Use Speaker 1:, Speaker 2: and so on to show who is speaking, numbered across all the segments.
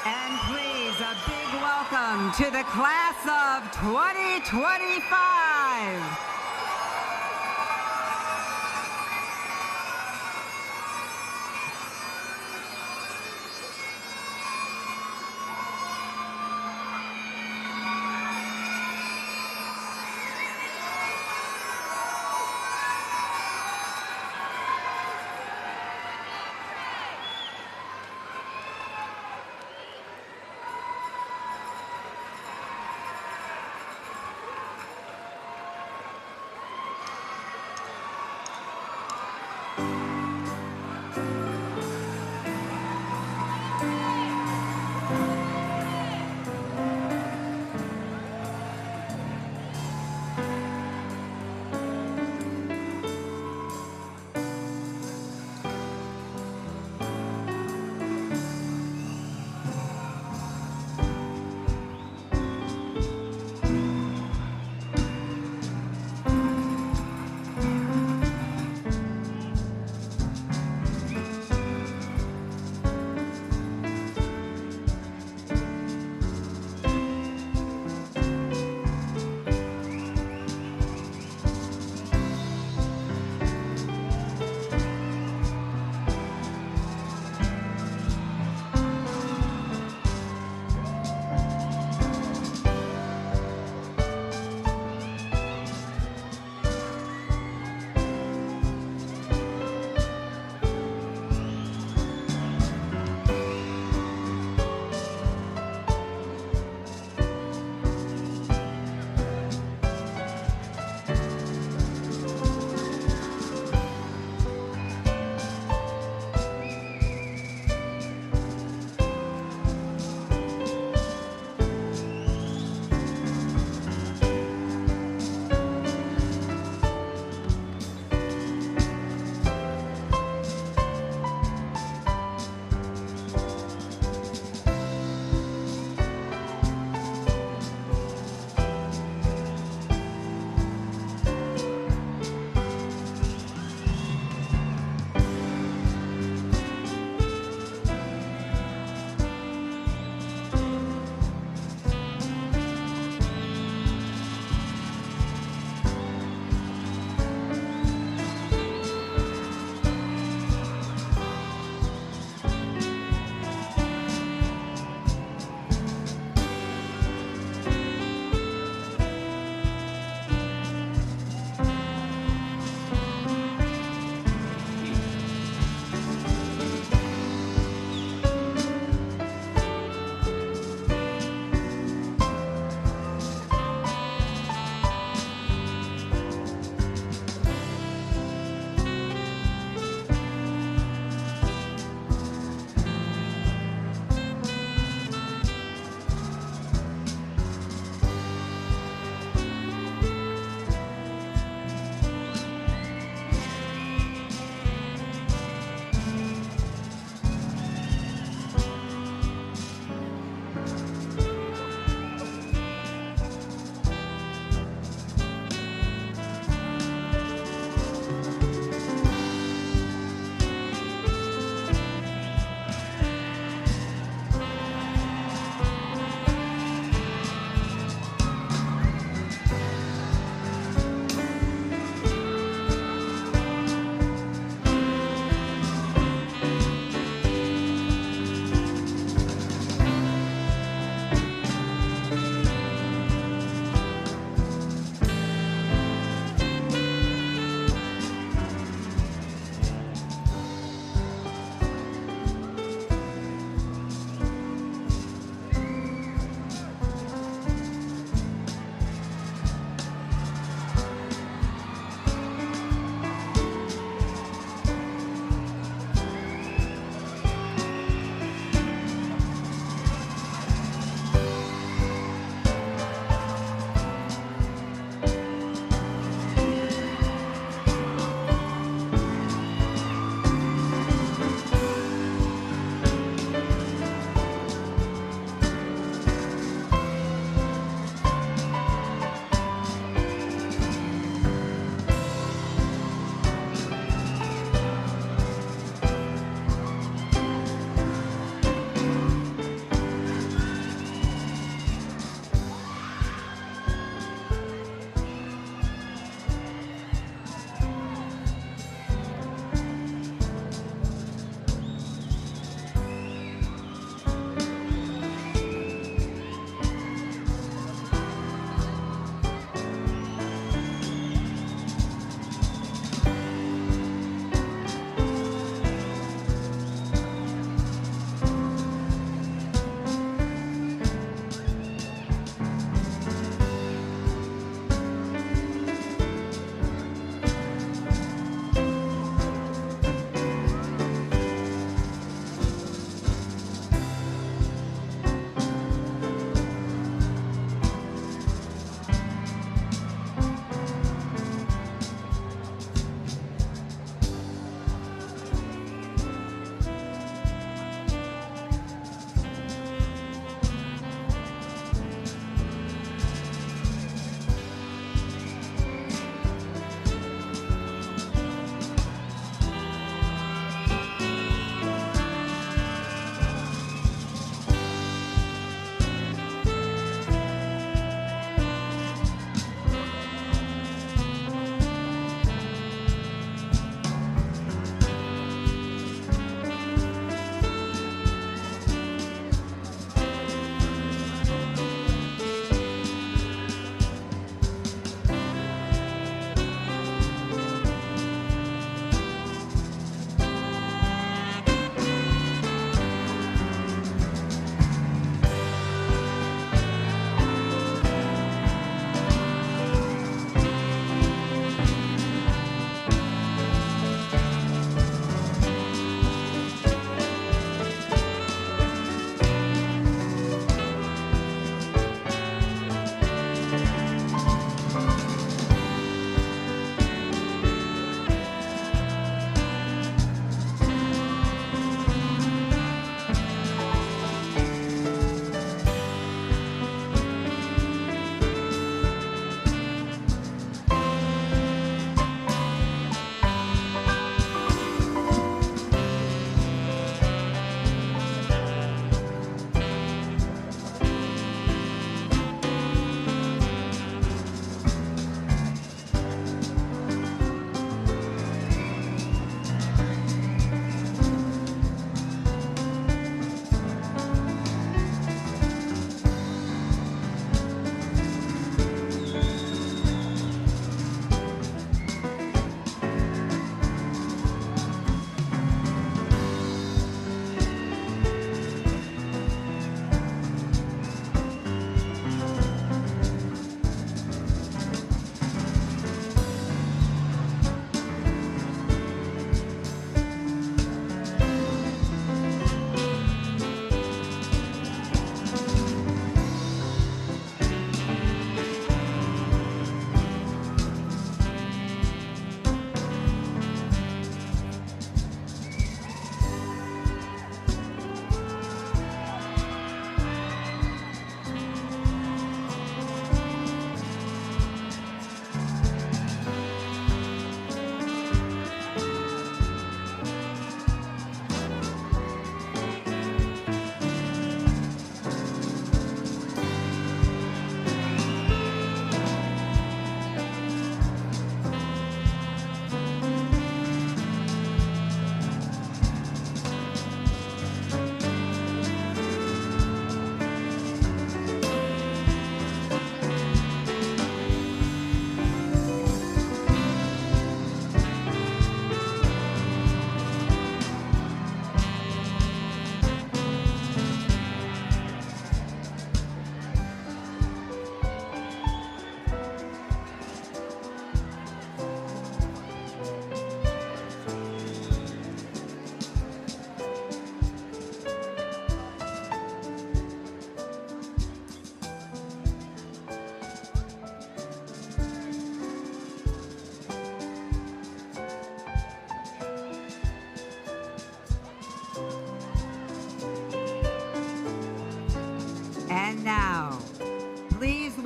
Speaker 1: And please, a big welcome to the class of 2025.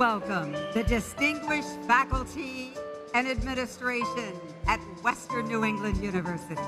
Speaker 1: welcome the distinguished faculty and administration at Western New England University.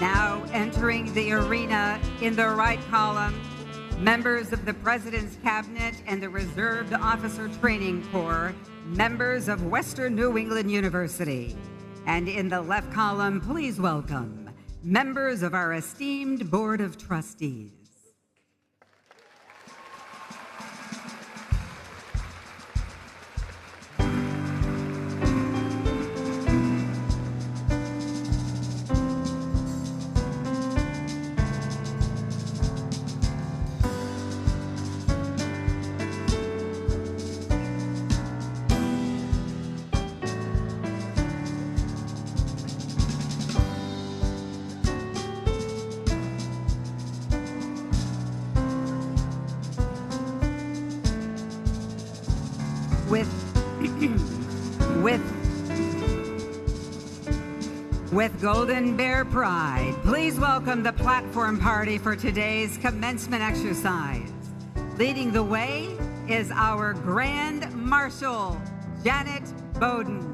Speaker 1: Now entering the arena in the right column, members of the President's Cabinet and the Reserved Officer Training Corps, members of Western New England University. And in the left column, please welcome members of our esteemed Board of Trustees. With Golden Bear pride, please welcome the platform party for today's commencement exercise. Leading the way is our Grand Marshal, Janet Bowden.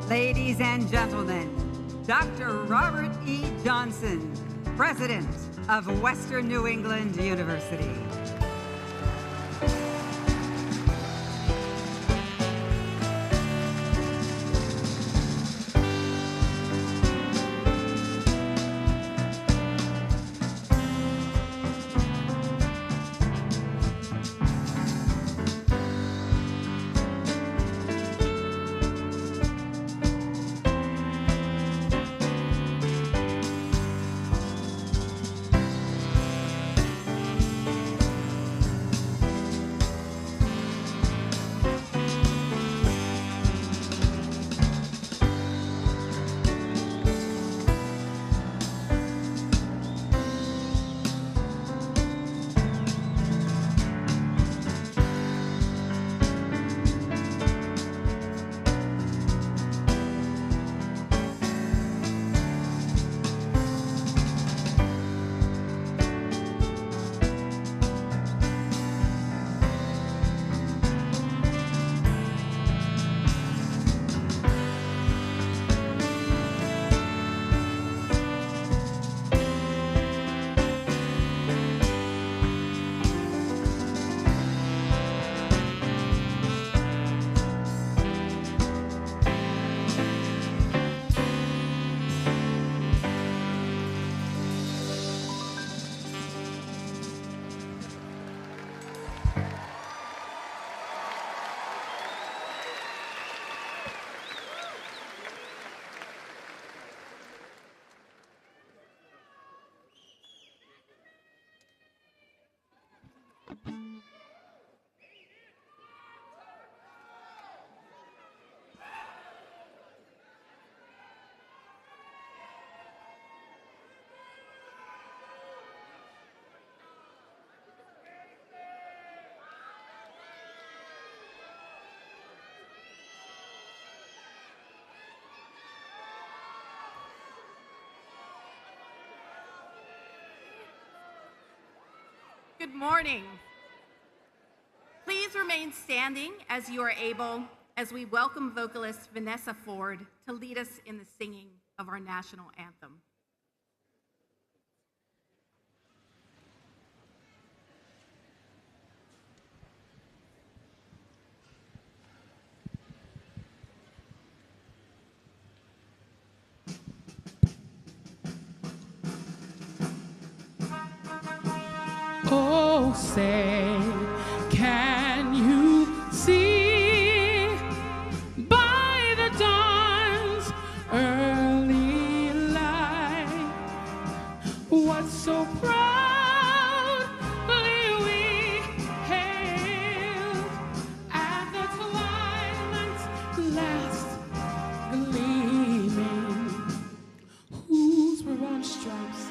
Speaker 1: Ladies and gentlemen, Dr. Robert E. Johnson, President of Western New England University.
Speaker 2: Good morning. Please remain standing as you are able as we welcome vocalist Vanessa Ford to lead us in the singing of our national anthem.
Speaker 3: Oh, say, can you see by the dawn's early light what so proudly we hailed at the twilight's last gleaming, whose broad stripes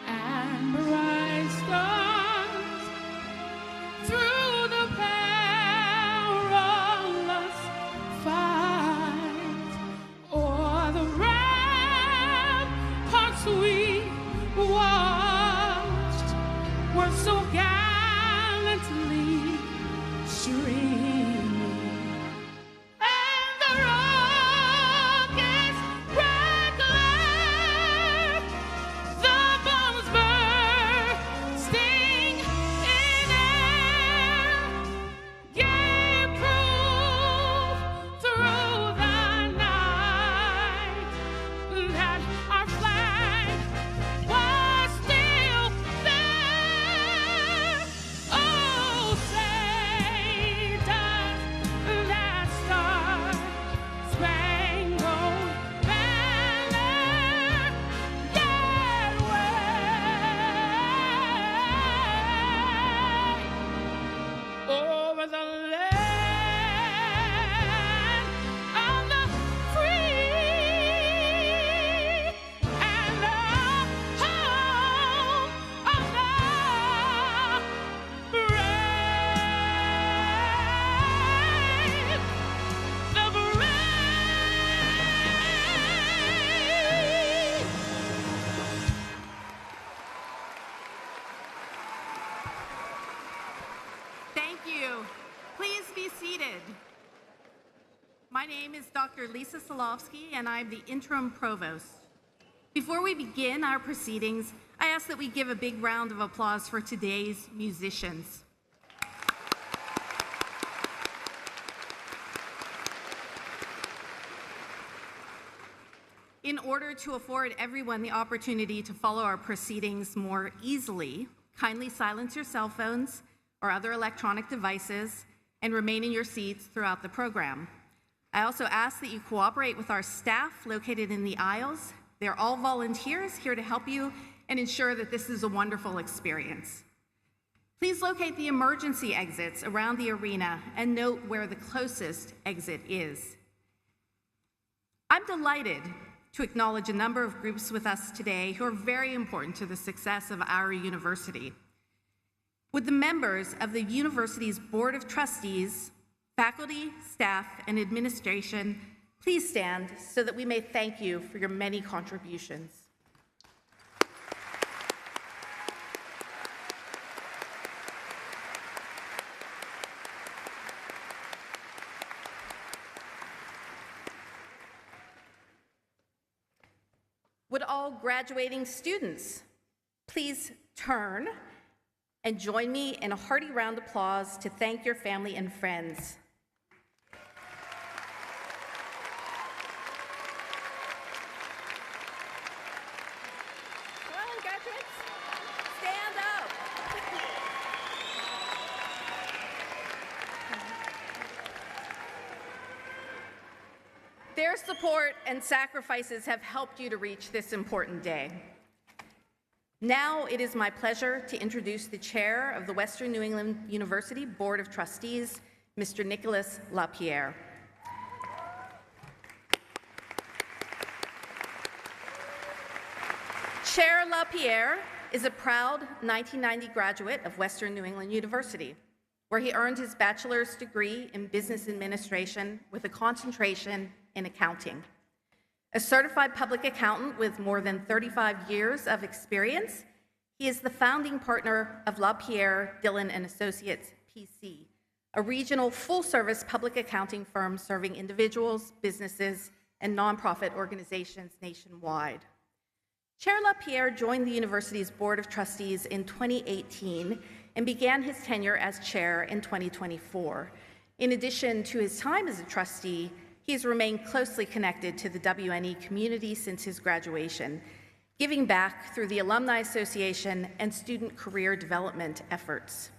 Speaker 3: and bright stars through the perilous fight o'er the ramparts we watched were so gallantly streaming, and the rockets red glare, the bombs bursting in air, gave proof through the night that our flag was still there. Oh, say does that star-spangled banner yet wave over the land of the free and the home of the brave, the brave.
Speaker 2: Thank you. Please be seated. My name is Dr. Lisa Solovsky, and I'm the interim provost. Before we begin our proceedings, I ask that we give a big round of applause for today's musicians. In order to afford everyone the opportunity to follow our proceedings more easily, kindly silence your cell phones or other electronic devices and remain in your seats throughout the program. I also ask that you cooperate with our staff located in the aisles. They're all volunteers here to help you and ensure that this is a wonderful experience. Please locate the emergency exits around the arena and note where the closest exit is. I'm delighted to acknowledge a number of groups with us today who are very important to the success of our university. Would the members of the university's Board of Trustees, faculty, staff, and administration please stand so that we may thank you for your many contributions. Would all graduating students please turn and join me in a hearty round of applause to thank your family and friends. Come on, graduates, stand up. support and sacrifices have helped you to reach this important day. Now it is my pleasure to introduce the chair of the Western New England University Board of Trustees, Mr. Nicholas LaPierre. Chair LaPierre is a proud 1990 graduate of Western New England University, where he earned his bachelor's degree in business administration with a concentration in accounting. A certified public accountant with more than 35 years of experience, he is the founding partner of LaPierre, Dillon & Associates, PC, a regional full-service public accounting firm serving individuals, businesses, and nonprofit organizations nationwide. Chair LaPierre joined the university's Board of Trustees in 2018 and began his tenure as chair in 2024. In addition to his time as a trustee, he has remained closely connected to the WNE community since his graduation, giving back through the Alumni Association and student career development efforts.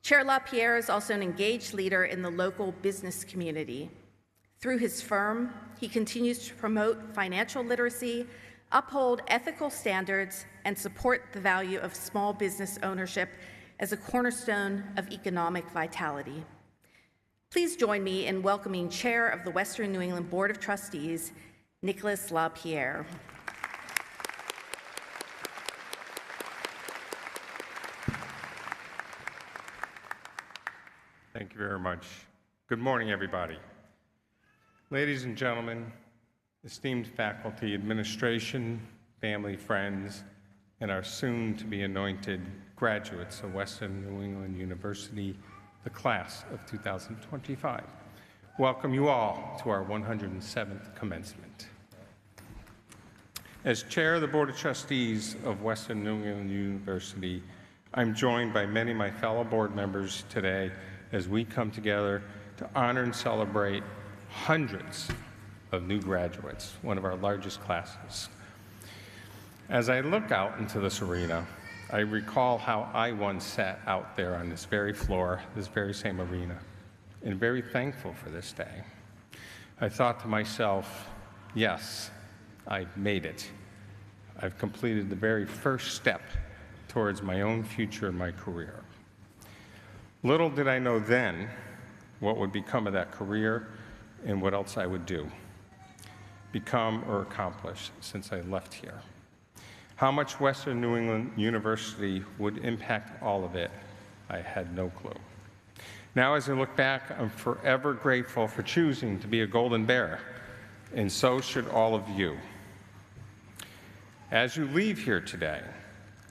Speaker 2: Chair LaPierre is also an engaged leader in the local business community. Through his firm, he continues to promote financial literacy, uphold ethical standards, and support the value of small business ownership as a cornerstone of economic vitality. Please join me in welcoming Chair of the Western New England Board of Trustees, Nicholas LaPierre.
Speaker 4: Thank you very much. Good morning, everybody. Ladies and gentlemen, esteemed faculty, administration, family, friends, and our soon-to-be anointed graduates of Western New England University, the class of 2025. Welcome you all to our 107th commencement. As chair of the Board of Trustees of Western New England University, I'm joined by many of my fellow board members today as we come together to honor and celebrate hundreds of new graduates, one of our largest classes. As I look out into this arena, I recall how I once sat out there on this very floor, this very same arena, and very thankful for this day. I thought to myself, yes, I've made it. I've completed the very first step towards my own future and my career. Little did I know then what would become of that career and what else I would do, become or accomplish since I left here. How much Western New England University would impact all of it, I had no clue. Now, as I look back, I'm forever grateful for choosing to be a Golden Bear, and so should all of you. As you leave here today,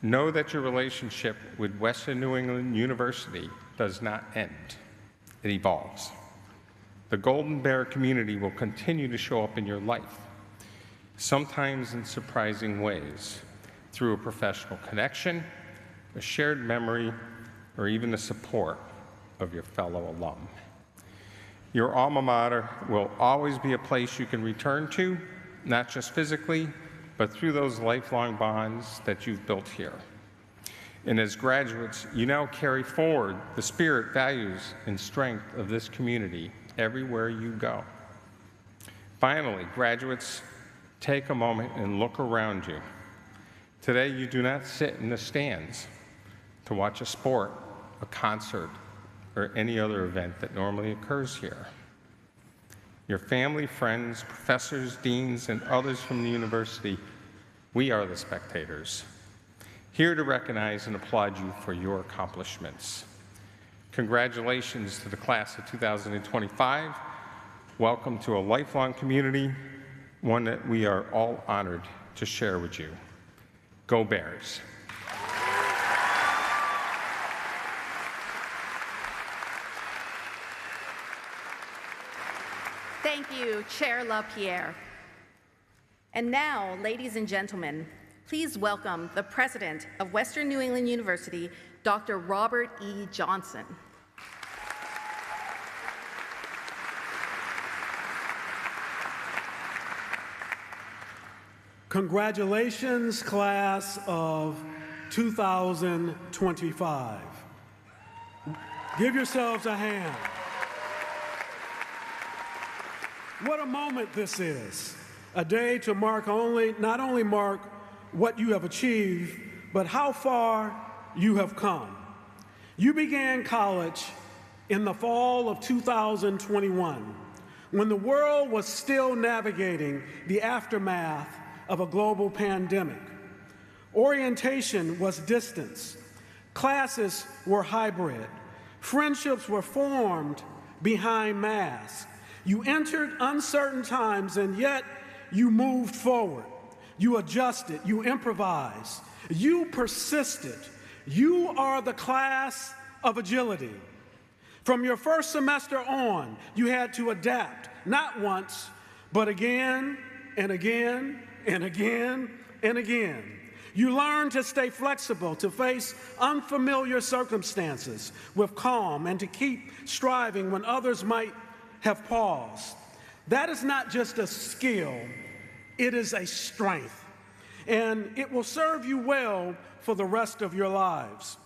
Speaker 4: know that your relationship with Western New England University does not end. It evolves. The Golden Bear community will continue to show up in your life, sometimes in surprising ways, through a professional connection, a shared memory, or even the support of your fellow alum. Your alma mater will always be a place you can return to, not just physically, but through those lifelong bonds that you've built here. And as graduates, you now carry forward the spirit, values, and strength of this community everywhere you go. Finally, graduates, take a moment and look around you. Today, you do not sit in the stands to watch a sport, a concert, or any other event that normally occurs here. Your family, friends, professors, deans, and others from the university, we are the spectators, here to recognize and applaud you for your accomplishments. Congratulations to the class of 2025. Welcome to a lifelong community, one that we are all honored to share with you. Go Bears.
Speaker 2: Thank you, Chair LaPierre. And now, ladies and gentlemen, please welcome the President of Western New England University, Dr. Robert E. Johnson.
Speaker 5: Congratulations, class of 2025. Give yourselves a hand. What a moment this is. A day to not only mark what you have achieved, but how far you have come. You began college in the fall of 2021, when the world was still navigating the aftermath of a global pandemic. Orientation was distance. Classes were hybrid. Friendships were formed behind masks. You entered uncertain times, and yet you moved forward. You adjusted. You improvised. You persisted. You are the class of agility. From your first semester on, you had to adapt, not once, but again and again and again and again. You learned to stay flexible, to face unfamiliar circumstances with calm, and to keep striving when others might have paused. That is not just a skill, it is a strength, and it will serve you well for the rest of your lives.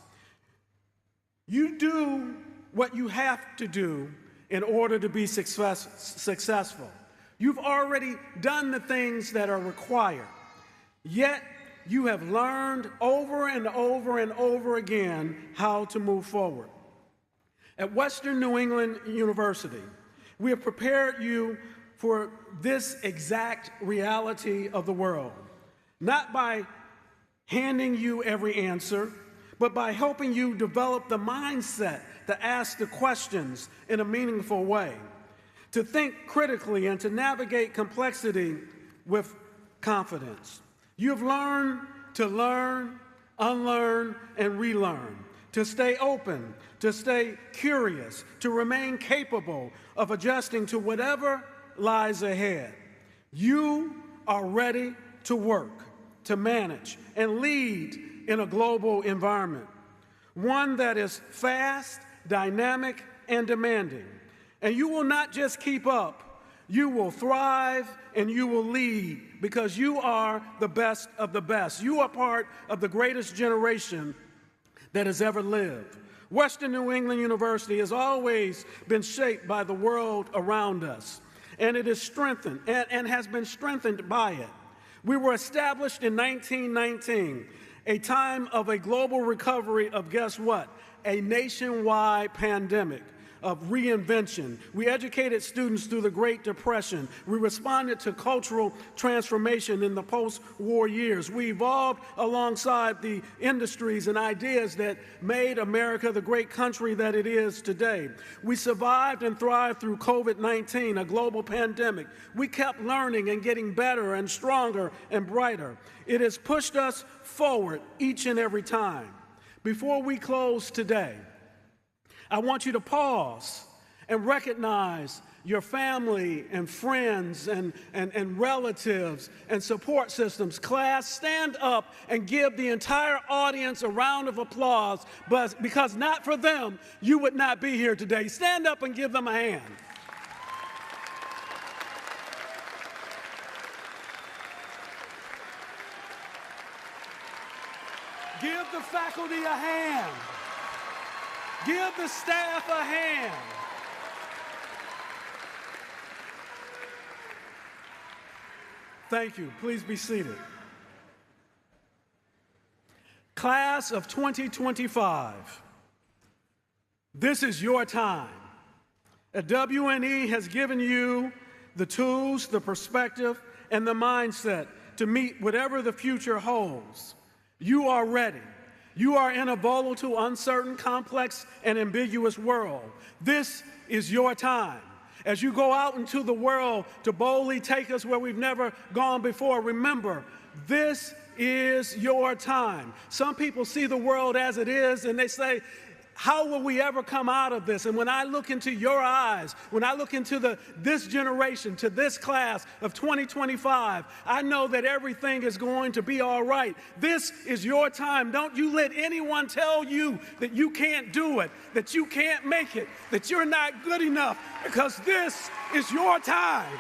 Speaker 5: You do what you have to do in order to be successful. You've already done the things that are required, yet you have learned over and over and over again how to move forward. At Western New England University, we have prepared you for this exact reality of the world, not by handing you every answer, but by helping you develop the mindset to ask the questions in a meaningful way, to think critically, and to navigate complexity with confidence. You've learned to learn, unlearn, and relearn, to stay open, to stay curious, to remain capable of adjusting to whatever lies ahead. You are ready to work, to manage, and lead in a global environment, one that is fast, dynamic, and demanding. And you will not just keep up, you will thrive and you will lead, because you are the best of the best. You are part of the greatest generation that has ever lived. Western New England University has always been shaped by the world around us, and it is strengthened and has been strengthened by it. We were established in 1919, a time of a global recovery of, guess what? A nationwide pandemic of reinvention. We educated students through the Great Depression. We responded to cultural transformation in the post-war years. We evolved alongside the industries and ideas that made America the great country that it is today. We survived and thrived through COVID-19, a global pandemic. We kept learning and getting better and stronger and brighter. It has pushed us forward each and every time. Before we close today, I want you to pause and recognize your family and friends and relatives and support systems. Class, stand up and give the entire audience a round of applause, because not for them, you would not be here today. Stand up and give them a hand. Give the faculty a hand. Give the staff a hand. Thank you. Please be seated. Class of 2025, this is your time. WNE has given you the tools, the perspective, and the mindset to meet whatever the future holds. You are ready. You are in a volatile, uncertain, complex, and ambiguous world. This is your time. As you go out into the world to boldly take us where we've never gone before, remember, this is your time. Some people see the world as it is, and they say, how will we ever come out of this? And when I look into your eyes, when I look into this generation, to this class of 2025, I know that everything is going to be all right. This is your time. Don't you let anyone tell you that you can't do it, that you can't make it, that you're not good enough, because this is your time.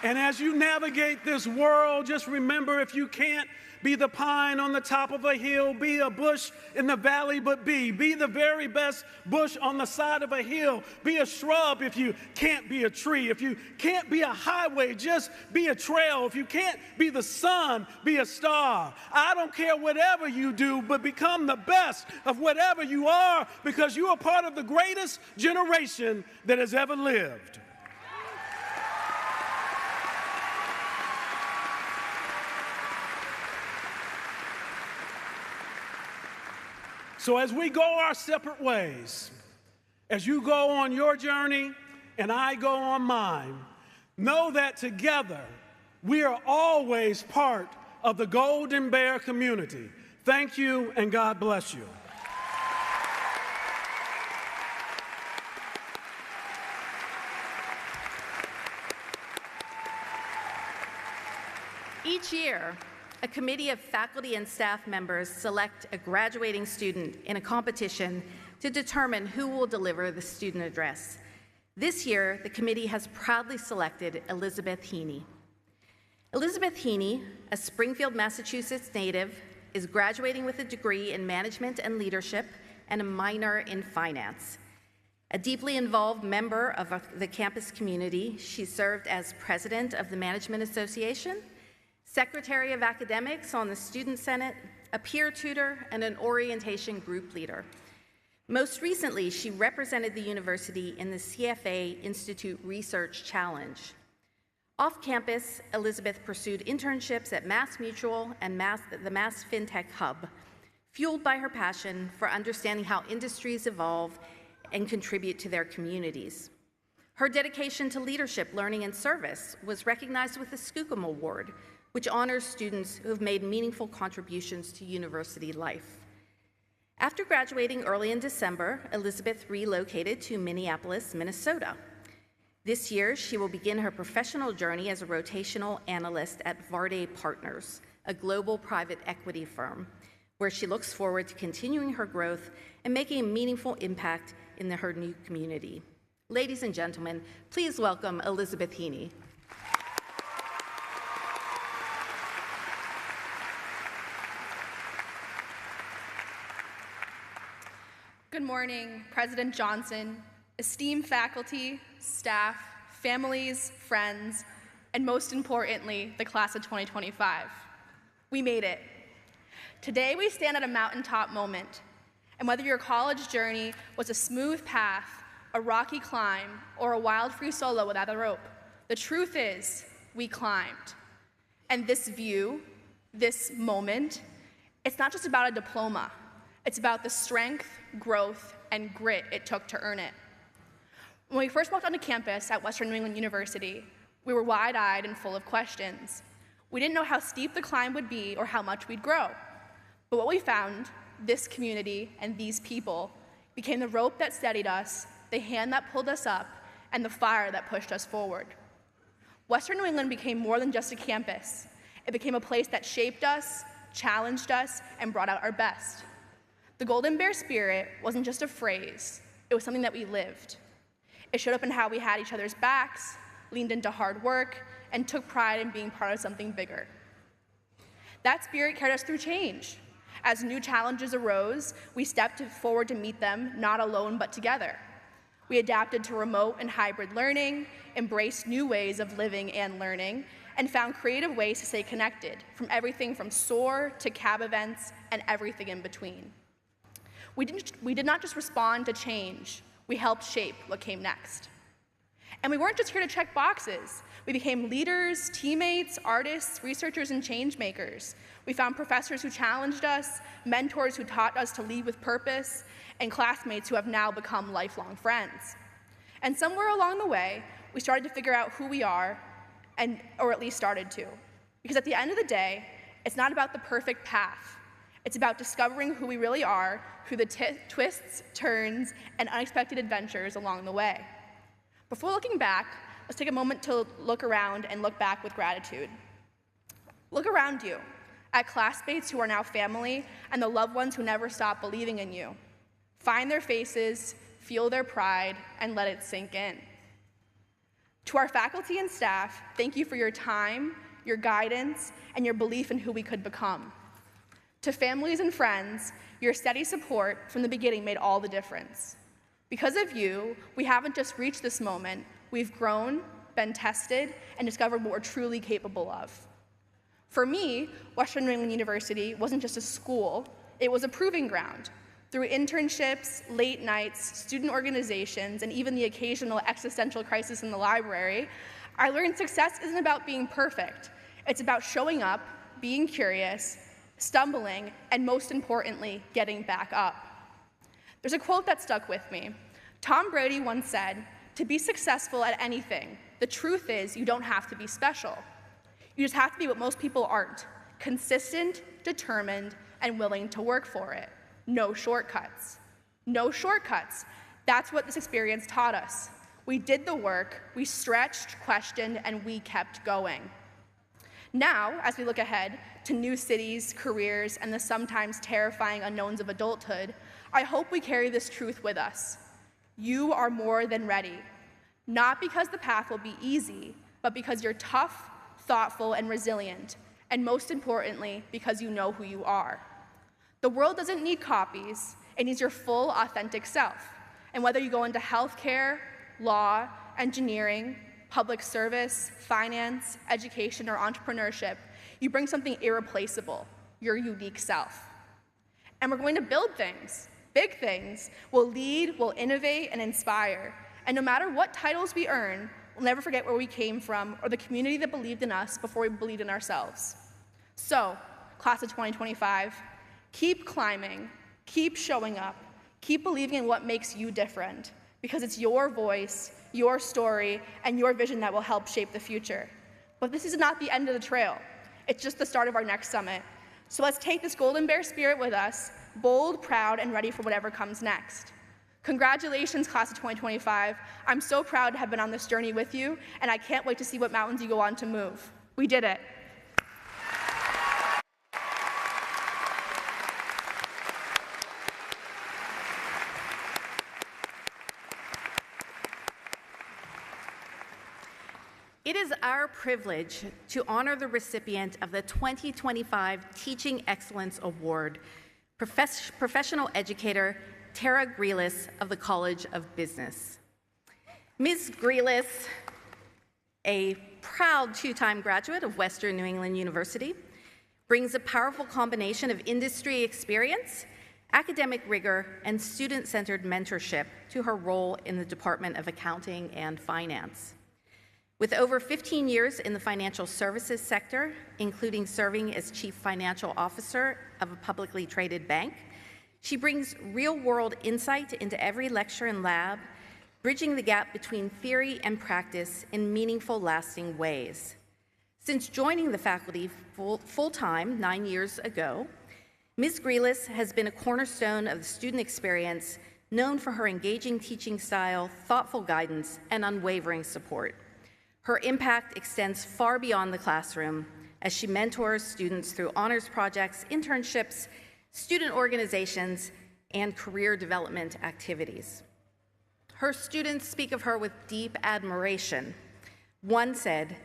Speaker 5: And as you navigate this world, just remember, if you can't be the pine on the top of a hill, be a bush in the valley, but be the very best bush on the side of a hill. Be a shrub if you can't be a tree. If you can't be a highway, just be a trail. If you can't be the sun, be a star. I don't care whatever you do, but become the best of whatever you are, because you are part of the greatest generation that has ever lived. So as we go our separate ways, as you go on your journey and I go on mine, know that together we are always part of the Golden Bear community. Thank you, and God bless you.
Speaker 2: Each year, a committee of faculty and staff members select a graduating student in a competition to determine who will deliver the student address. This year, the committee has proudly selected Elizabeth Heaney. Elizabeth Heaney, a Springfield, Massachusetts native, is graduating with a degree in management and leadership and a minor in finance. A deeply involved member of the campus community, she served as president of the Management Association, Secretary of Academics on the Student Senate, a peer tutor, and an orientation group leader. Most recently, she represented the university in the CFA Institute Research Challenge. Off campus, Elizabeth pursued internships at MassMutual and the Mass FinTech Hub, fueled by her passion for understanding how industries evolve and contribute to their communities. Her dedication to leadership, learning, and service was recognized with the Skookum Award, which honors students who have made meaningful contributions to university life. After graduating early in December, Elizabeth relocated to Minneapolis, Minnesota. This year, she will begin her professional journey as a rotational analyst at Varde Partners, a global private equity firm, where she looks forward to continuing her growth and making a meaningful impact in her new community. Ladies and gentlemen, please welcome Elizabeth Heaney.
Speaker 6: Good morning, President Johnson, esteemed faculty, staff, families, friends, and most importantly, the class of 2025. We made it. Today, we stand at a mountaintop moment, and whether your college journey was a smooth path, a rocky climb, or a wild free solo without a rope, the truth is, we climbed. And this view, this moment, it's not just about a diploma. It's about the strength, growth, and grit it took to earn it. When we first walked onto campus at Western New England University, we were wide-eyed and full of questions. We didn't know how steep the climb would be or how much we'd grow. But what we found, this community and these people, became the rope that steadied us, the hand that pulled us up, and the fire that pushed us forward. Western New England became more than just a campus. It became a place that shaped us, challenged us, and brought out our best. The Golden Bear spirit wasn't just a phrase, it was something that we lived. It showed up in how we had each other's backs, leaned into hard work, and took pride in being part of something bigger. That spirit carried us through change. As new challenges arose, we stepped forward to meet them, not alone, but together. We adapted to remote and hybrid learning, embraced new ways of living and learning, and found creative ways to stay connected, from everything from SOAR to CAB events and everything in between. We did not just respond to change, we helped shape what came next. And we weren't just here to check boxes. We became leaders, teammates, artists, researchers, and change makers. We found professors who challenged us, mentors who taught us to lead with purpose, and classmates who have now become lifelong friends. And somewhere along the way, we started to figure out who we are, or at least started to. Because at the end of the day, it's not about the perfect path. It's about discovering who we really are through the twists, turns, and unexpected adventures along the way. Before looking back, let's take a moment to look around and look back with gratitude. Look around you at classmates who are now family and the loved ones who never stopped believing in you. Find their faces, feel their pride, and let it sink in. To our faculty and staff, thank you for your time, your guidance, and your belief in who we could become. To families and friends, your steady support from the beginning made all the difference. Because of you, we haven't just reached this moment, we've grown, been tested, and discovered what we're truly capable of. For me, Western New England University wasn't just a school, it was a proving ground. Through internships, late nights, student organizations, and even the occasional existential crisis in the library, I learned success isn't about being perfect. It's about showing up, being curious, stumbling, and most importantly, getting back up. There's a quote that stuck with me. Tom Brady once said, "To be successful at anything, the truth is you don't have to be special. You just have to be what most people aren't, consistent, determined, and willing to work for it. No shortcuts." No shortcuts. That's what this experience taught us. We did the work, we stretched, questioned, and we kept going. Now, as we look ahead to new cities, careers, and the sometimes terrifying unknowns of adulthood, I hope we carry this truth with us. You are more than ready. Not because the path will be easy, but because you're tough, thoughtful, and resilient, and most importantly, because you know who you are. The world doesn't need copies, it needs your full, authentic self. And whether you go into healthcare, law, engineering, public service, finance, education, or entrepreneurship, you bring something irreplaceable, your unique self. And we're going to build things, big things. We'll lead, we'll innovate, and inspire. And no matter what titles we earn, we'll never forget where we came from or the community that believed in us before we believed in ourselves. So, class of 2025, keep climbing, keep showing up, keep believing in what makes you different, because it's your voice, your story, and your vision that will help shape the future. But this is not the end of the trail. It's just the start of our next summit. So let's take this Golden Bear spirit with us, bold, proud, and ready for whatever comes next. Congratulations, class of 2025. I'm so proud to have been on this journey with you, and I can't wait to see what mountains you go on to move. We did it.
Speaker 2: It is our privilege to honor the recipient of the 2025 Teaching Excellence Award, professional educator Tara Grealis of the College of Business. Ms. Grealis, a proud two-time graduate of Western New England University, brings a powerful combination of industry experience, academic rigor, and student-centered mentorship to her role in the Department of Accounting and Finance. With over 15 years in the financial services sector, including serving as Chief Financial Officer of a publicly traded bank, she brings real-world insight into every lecture and lab, bridging the gap between theory and practice in meaningful, lasting ways. Since joining the faculty full-time 9 years ago, Ms. Grealis has been a cornerstone of the student experience, known for her engaging teaching style, thoughtful guidance, and unwavering support. Her impact extends far beyond the classroom as she mentors students through honors projects, internships, student organizations, and career development activities. Her students speak of her with deep admiration. One said,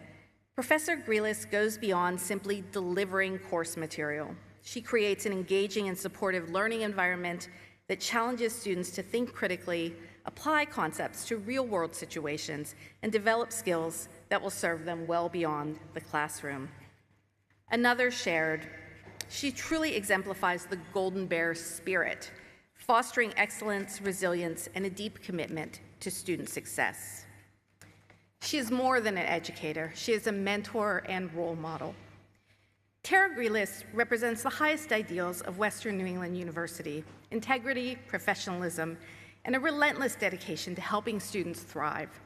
Speaker 2: "Professor Grealis goes beyond simply delivering course material. She creates an engaging and supportive learning environment that challenges students to think critically, apply concepts to real-world situations, and develop skills that will serve them well beyond the classroom." Another shared, "She truly exemplifies the Golden Bear spirit, fostering excellence, resilience, and a deep commitment to student success." She is more than an educator. She is a mentor and role model. Tara Grealis represents the highest ideals of Western New England University: integrity, professionalism, and a relentless dedication to helping students thrive.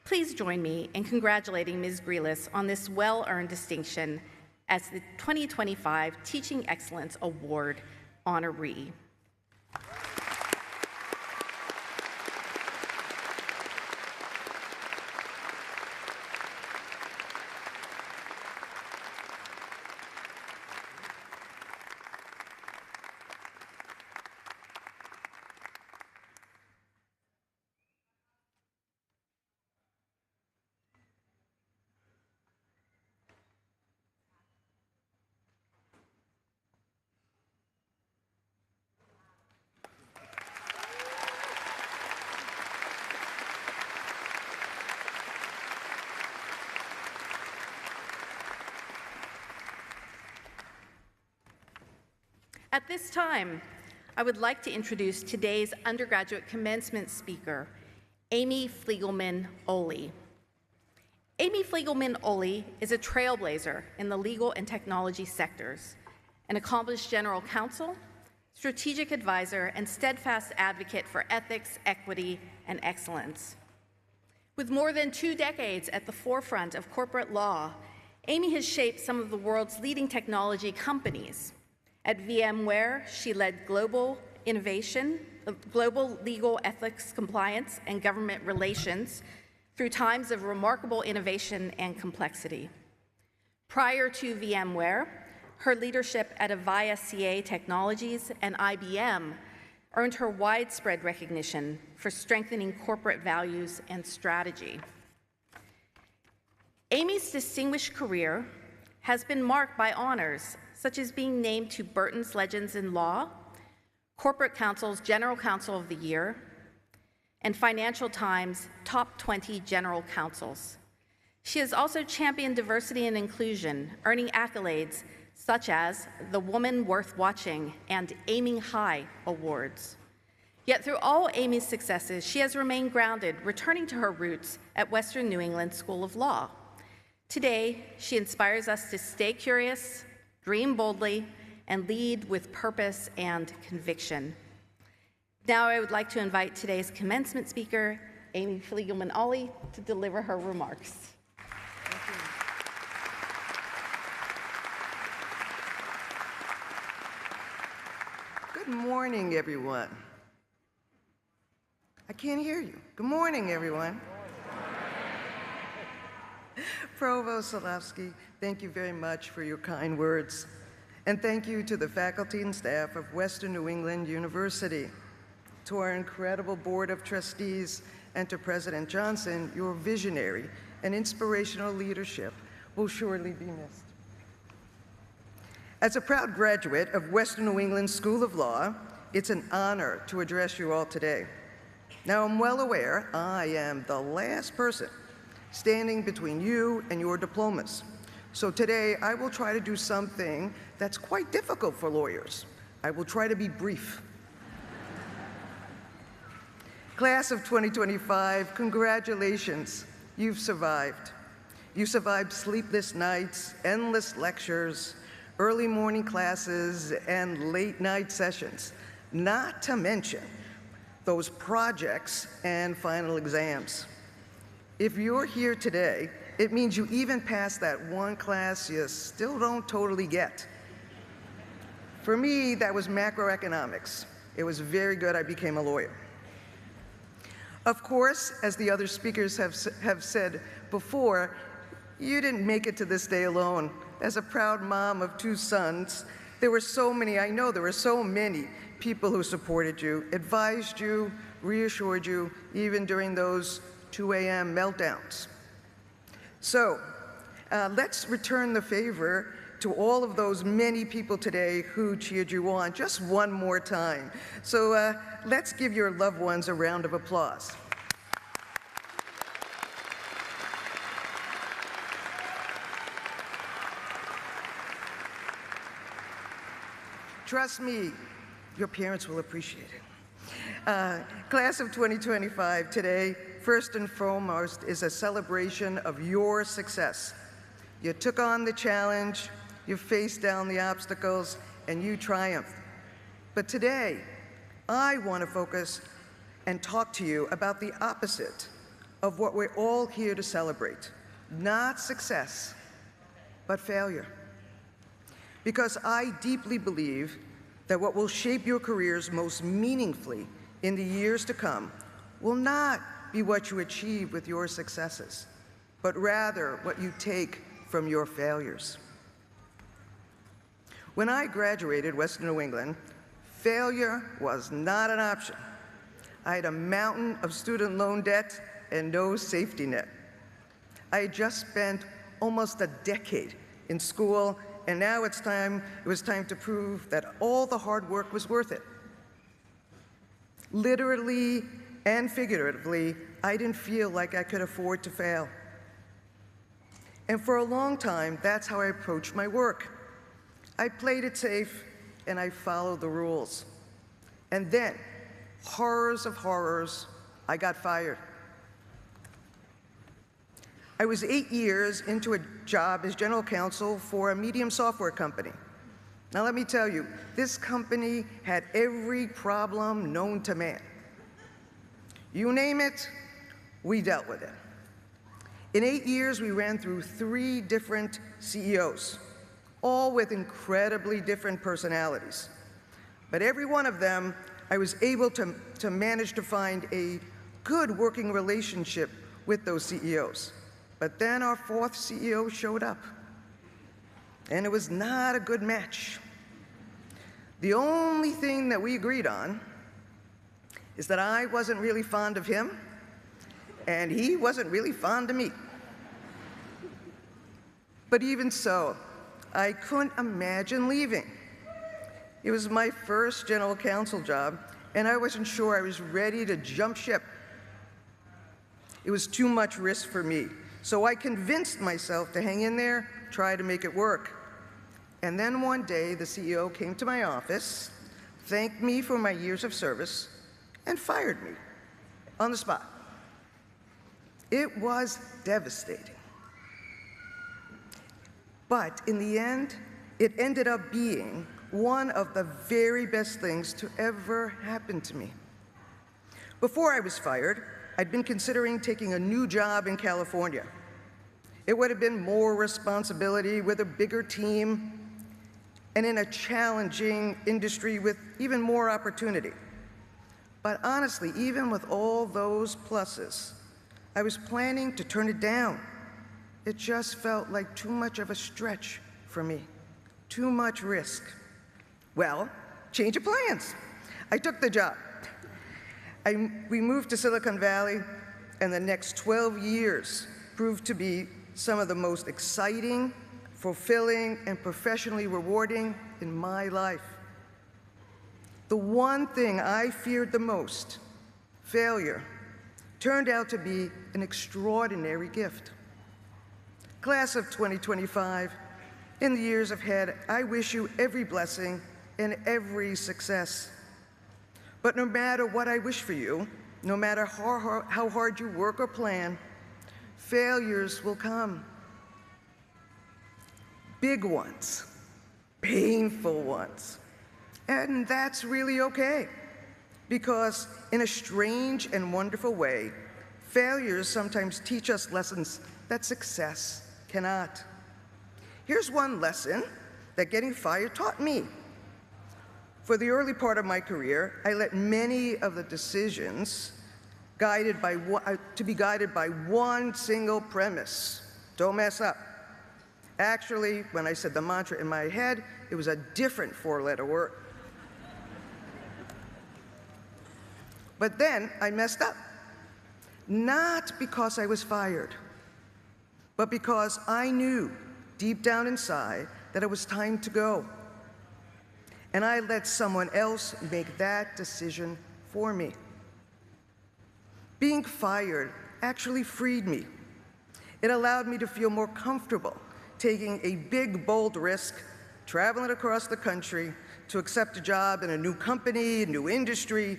Speaker 2: Please join me in congratulating Ms. Grealis on this well-earned distinction as the 2025 Teaching Excellence Award honoree. At this time, I would like to introduce today's undergraduate commencement speaker, Amy Fliegelman-Oley. Amy Fliegelman-Oley is a trailblazer in the legal and technology sectors, an accomplished general counsel, strategic advisor, and steadfast advocate for ethics, equity, and excellence. With more than 2 decades at the forefront of corporate law, Amy has shaped some of the world's leading technology companies. At VMware, she led global innovation, global legal ethics compliance, and government relations through times of remarkable innovation and complexity. Prior to VMware, her leadership at Avaya CA Technologies and IBM earned her widespread recognition for strengthening corporate values and strategy. Amy's distinguished career has been marked by honors such as being named to Burton's Legends in Law, Corporate Counsel's General Counsel of the Year, and Financial Times Top 20 General Counsels. She has also championed diversity and inclusion, earning accolades such as the Woman Worth Watching and Aiming High awards. Yet through all Amy's successes, she has remained grounded, returning to her roots at Western New England School of Law. Today, she inspires us to stay curious, dream boldly, and lead with purpose and conviction. Now I would like to invite today's commencement speaker, Amy Fliegelman-Oley, to deliver her remarks.
Speaker 7: Good morning, everyone. I can't hear you. Good morning, everyone. Provost Solowski, thank you very much for your kind words. And thank you to the faculty and staff of Western New England University, to our incredible Board of Trustees, and to President Johnson. Your visionary and inspirational leadership will surely be missed. As a proud graduate of Western New England School of Law, it's an honor to address you all today. Now, I'm well aware I am the last person standing between you and your diplomas. So today, I will try to do something that's quite difficult for lawyers. I will try to be brief. Class of 2025, congratulations. You've survived. You survived sleepless nights, endless lectures, early morning classes, and late night sessions, not to mention those projects and final exams. If you're here today, it means you even passed that one class you still don't totally get. For me, that was macroeconomics. It was very good I became a lawyer. Of course, as the other speakers have said before, you didn't make it to this day alone. As a proud mom of 2 sons, there were so many people who supported you, advised you, reassured you, even during those 2 a.m. meltdowns. So let's return the favor to all of those many people today who cheered you on just one more time. So let's give your loved ones a round of applause. Trust me, your parents will appreciate it. Class of 2025 today, first and foremost, is a celebration of your success. You took on the challenge, you faced down the obstacles, and you triumphed. But today, I want to focus and talk to you about the opposite of what we're all here to celebrate. Not success, but failure. Because I deeply believe that what will shape your careers most meaningfully in the years to come will not be what you achieve with your successes, but rather what you take from your failures. When I graduated Western New England, failure was not an option. I had a mountain of student loan debt and no safety net. I had just spent almost a decade in school, and now it was time to prove that all the hard work was worth it. Literally and figuratively, I didn't feel like I could afford to fail. And for a long time, that's how I approached my work. I played it safe, and I followed the rules. And then, horrors of horrors, I got fired. I was 8 years into a job as general counsel for a medium software company. Now let me tell you, this company had every problem known to man. You name it, we dealt with it. In 8 years, we ran through 3 different CEOs, all with incredibly different personalities. But every one of them, I was able to manage to find a good working relationship with those CEOs. But then our 4th CEO showed up, and it was not a good match. The only thing that we agreed on is that I wasn't really fond of him, and he wasn't really fond of me. But even so, I couldn't imagine leaving. It was my first general counsel job, and I wasn't sure I was ready to jump ship. It was too much risk for me, so I convinced myself to hang in there, try to make it work. And then one day, the CEO came to my office, thanked me for my years of service, and fired me on the spot. It was devastating. But in the end, it ended up being one of the very best things to ever happen to me. Before I was fired, I'd been considering taking a new job in California. It would have been more responsibility with a bigger team and in a challenging industry with even more opportunity. But honestly, even with all those pluses, I was planning to turn it down. It just felt like too much of a stretch for me, too much risk. Well, change of plans. I took the job. We moved to Silicon Valley, and the next 12 years proved to be some of the most exciting, fulfilling, and professionally rewarding in my life. The one thing I feared the most, failure, turned out to be an extraordinary gift. Class of 2025, in the years ahead, I wish you every blessing and every success. But no matter what I wish for you, no matter how hard you work or plan, failures will come. Big ones, painful ones. And that's really okay, because in a strange and wonderful way, failures sometimes teach us lessons that success cannot. Here's one lesson that getting fired taught me. For the early part of my career, I let many of the decisions be guided by one single premise: don't mess up. Actually, when I said the mantra in my head, it was a different 4-letter word. But then I messed up. Not because I was fired, but because I knew deep down inside that it was time to go. And I let someone else make that decision for me. Being fired actually freed me. It allowed me to feel more comfortable taking a big, bold risk, traveling across the country to accept a job in a new company, a new industry,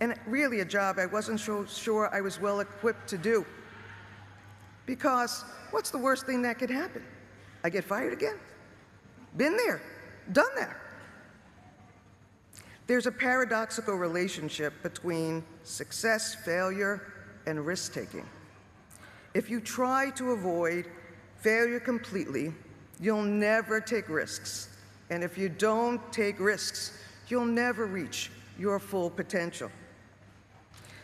Speaker 7: and really a job I wasn't so sure I was well equipped to do. Because what's the worst thing that could happen? I get fired again? Been there, done that. There's a paradoxical relationship between success, failure, and risk-taking. If you try to avoid failure completely, you'll never take risks. And if you don't take risks, you'll never reach your full potential.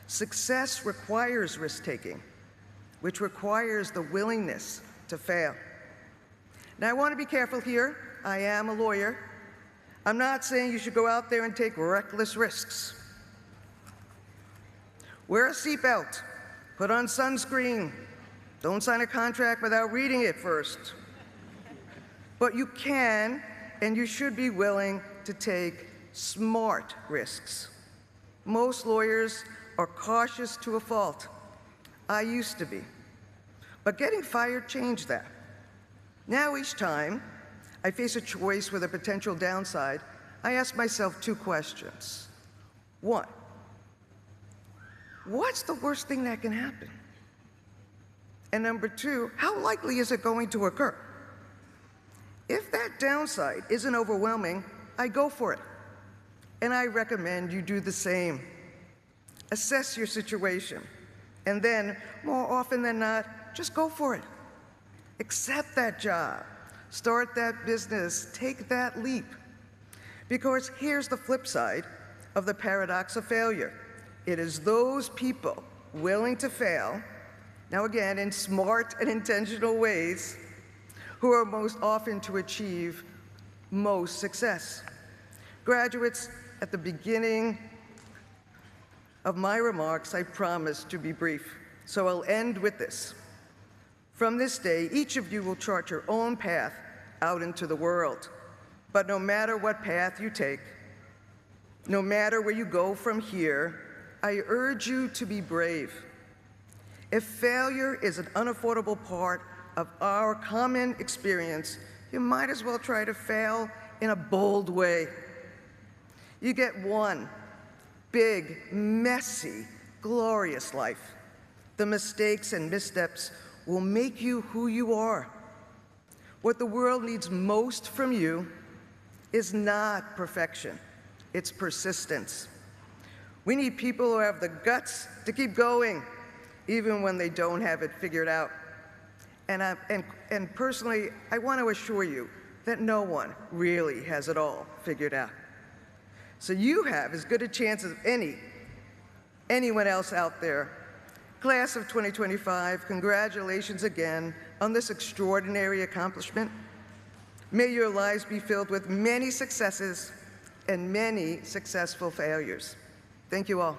Speaker 7: Success requires risk-taking, which requires the willingness to fail. Now, I want to be careful here. I am a lawyer. I'm not saying you should go out there and take reckless risks. Wear a seatbelt, put on sunscreen, don't sign a contract without reading it first. But you can and you should be willing to take smart risks. Most lawyers are cautious to a fault. I used to be. But getting fired changed that. Now each time I face a choice with a potential downside, I ask myself two questions. One, what's the worst thing that can happen? And number two, how likely is it going to occur? If that downside isn't overwhelming, I go for it. And I recommend you do the same. Assess your situation. And then, more often than not, just go for it. Accept that job. Start that business. Take that leap. Because here's the flip side of the paradox of failure. It is those people willing to fail, now again, in smart and intentional ways, who are most often to achieve most success. Graduates, at the beginning of my remarks, I promised to be brief, so I'll end with this. From this day, each of you will chart your own path out into the world. But no matter what path you take, no matter where you go from here, I urge you to be brave. If failure is an unavoidable part of our common experience, you might as well try to fail in a bold way. You get one big, messy, glorious life. The mistakes and missteps will make you who you are. What the world needs most from you is not perfection, it's persistence. We need people who have the guts to keep going, even when they don't have it figured out. And personally, I want to assure you that no one really has it all figured out. So you have as good a chance as anyone else out there. Class of 2025, congratulations again on this extraordinary accomplishment. May your lives be filled with many successes and many successful failures. Thank you all.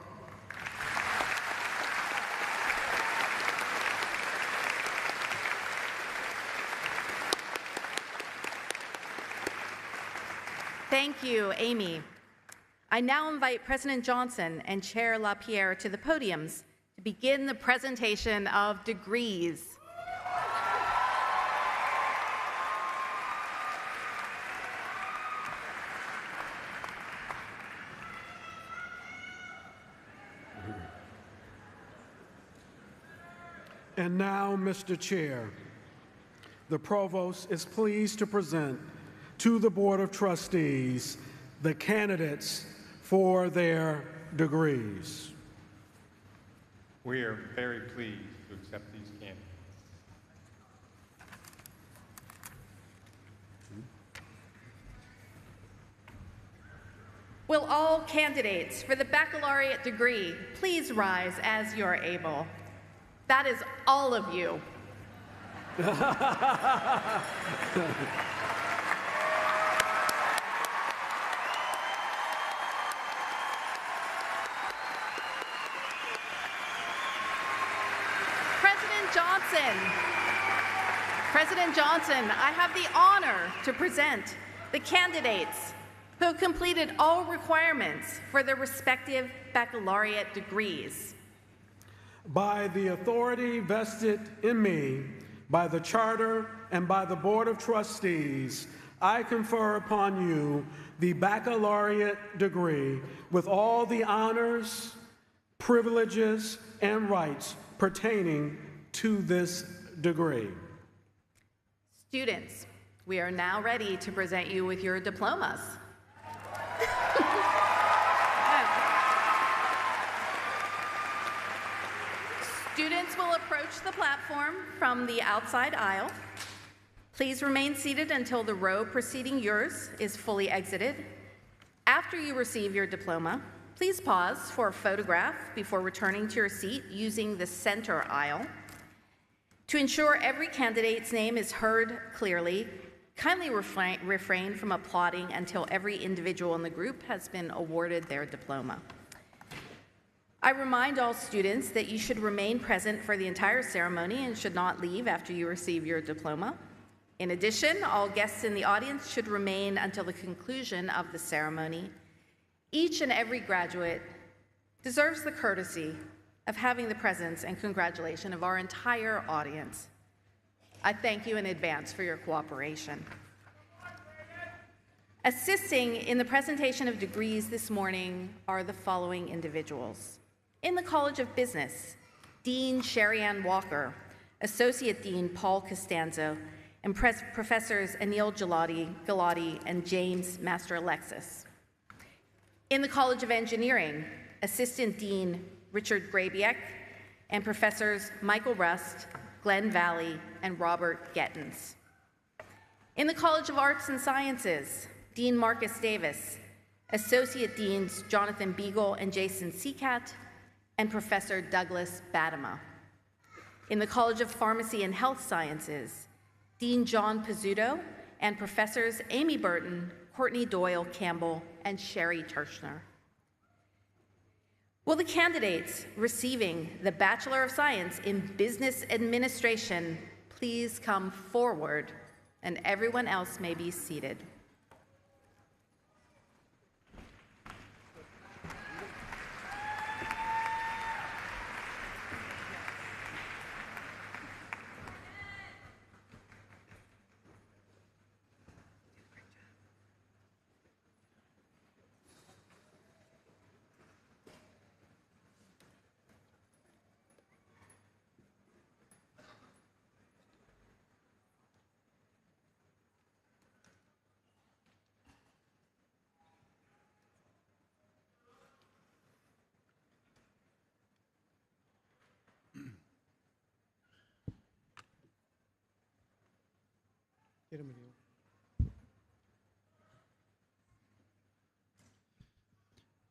Speaker 2: Thank you, Amy. I now invite President Johnson and Chair LaPierre to the podiums to begin the presentation of degrees.
Speaker 5: And now, Mr. Chair, the Provost is pleased to present to the Board of Trustees the candidates for their degrees.
Speaker 4: We are very pleased to accept these candidates.
Speaker 2: Will all candidates for the baccalaureate degree please rise as you're able? That is all of you. President Johnson, I have the honor to present the candidates who have completed all requirements for their respective baccalaureate degrees.
Speaker 5: By the authority vested in me by the Charter and by the Board of Trustees, I confer upon you the baccalaureate degree with all the honors, privileges, and rights pertaining to this degree.
Speaker 2: Students, we are now ready to present you with your diplomas. Students will approach the platform from the outside aisle. Please remain seated until the row preceding yours is fully exited. After you receive your diploma, please pause for a photograph before returning to your seat using the center aisle. To ensure every candidate's name is heard clearly, kindly refrain from applauding until every individual in the group has been awarded their diploma. I remind all students that you should remain present for the entire ceremony and should not leave after you receive your diploma. In addition, all guests in the audience should remain until the conclusion of the ceremony. Each and every graduate deserves the courtesy of having the presence and congratulation of our entire audience. I thank you in advance for your cooperation. Assisting in the presentation of degrees this morning are the following individuals. In the College of Business, Dean Sherry Ann Walker, Associate Dean Paul Costanzo, and Professors Anil Galati and James Master Alexis. In the College of Engineering, Assistant Dean Richard Grabiek, and Professors Michael Rust, Glenn Valley, and Robert Gettins. In the College of Arts and Sciences, Dean Marcus Davis, Associate Deans Jonathan Beagle and Jason Seacat, and Professor Douglas Badema. In the College of Pharmacy and Health Sciences, Dean John Pizzuto and Professors Amy Burton, Courtney Doyle Campbell, and Sherry Tershner. Will the candidates receiving the Bachelor of Science in Business Administration please come forward, and everyone else may be seated.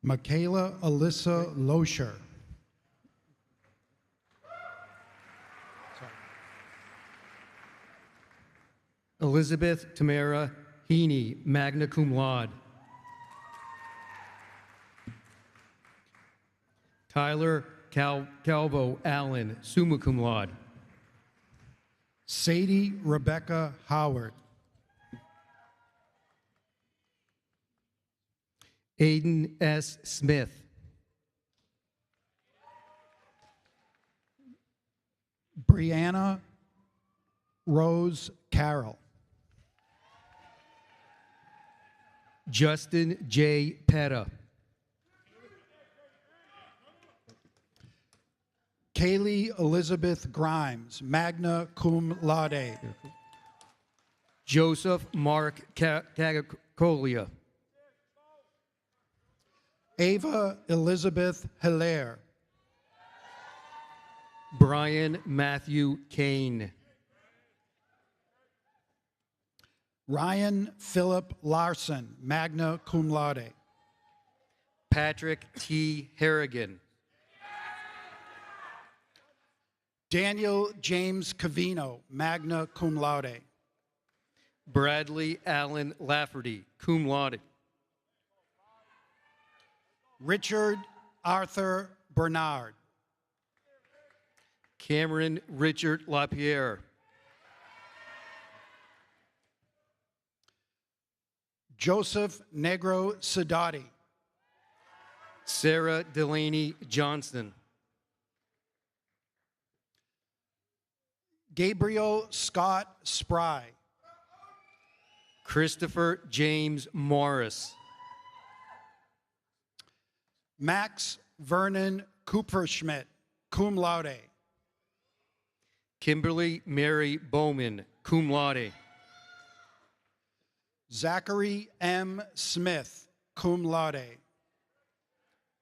Speaker 8: Michaela Alyssa Loescher.
Speaker 9: Elizabeth Tamara Heaney, magna cum laude. Tyler Calvo Allen, summa cum laude.
Speaker 8: Sadie Rebecca Howard.
Speaker 9: Aiden S. Smith.
Speaker 8: Brianna Rose Carroll.
Speaker 9: Justin J. Petta.
Speaker 8: Kaylee Elizabeth Grimes, magna cum laude.
Speaker 9: Joseph Mark Cagacolia.
Speaker 8: Ava Elizabeth Hilaire.
Speaker 9: Brian Matthew Kane.
Speaker 8: Ryan Philip Larson, magna cum laude.
Speaker 9: Patrick T. Harrigan.
Speaker 8: Daniel James Cavino, magna cum laude.
Speaker 9: Bradley Allen Lafferty, cum laude.
Speaker 8: Richard Arthur Bernard.
Speaker 9: Cameron Richard LaPierre.
Speaker 8: Joseph Negro Sadati.
Speaker 9: Sarah Delaney Johnston.
Speaker 8: Gabriel Scott Spry.
Speaker 9: Christopher James Morris.
Speaker 8: Max Vernon Kupferschmidt, cum laude.
Speaker 9: Kimberly Mary Bowman, cum laude.
Speaker 8: Zachary M. Smith, cum laude.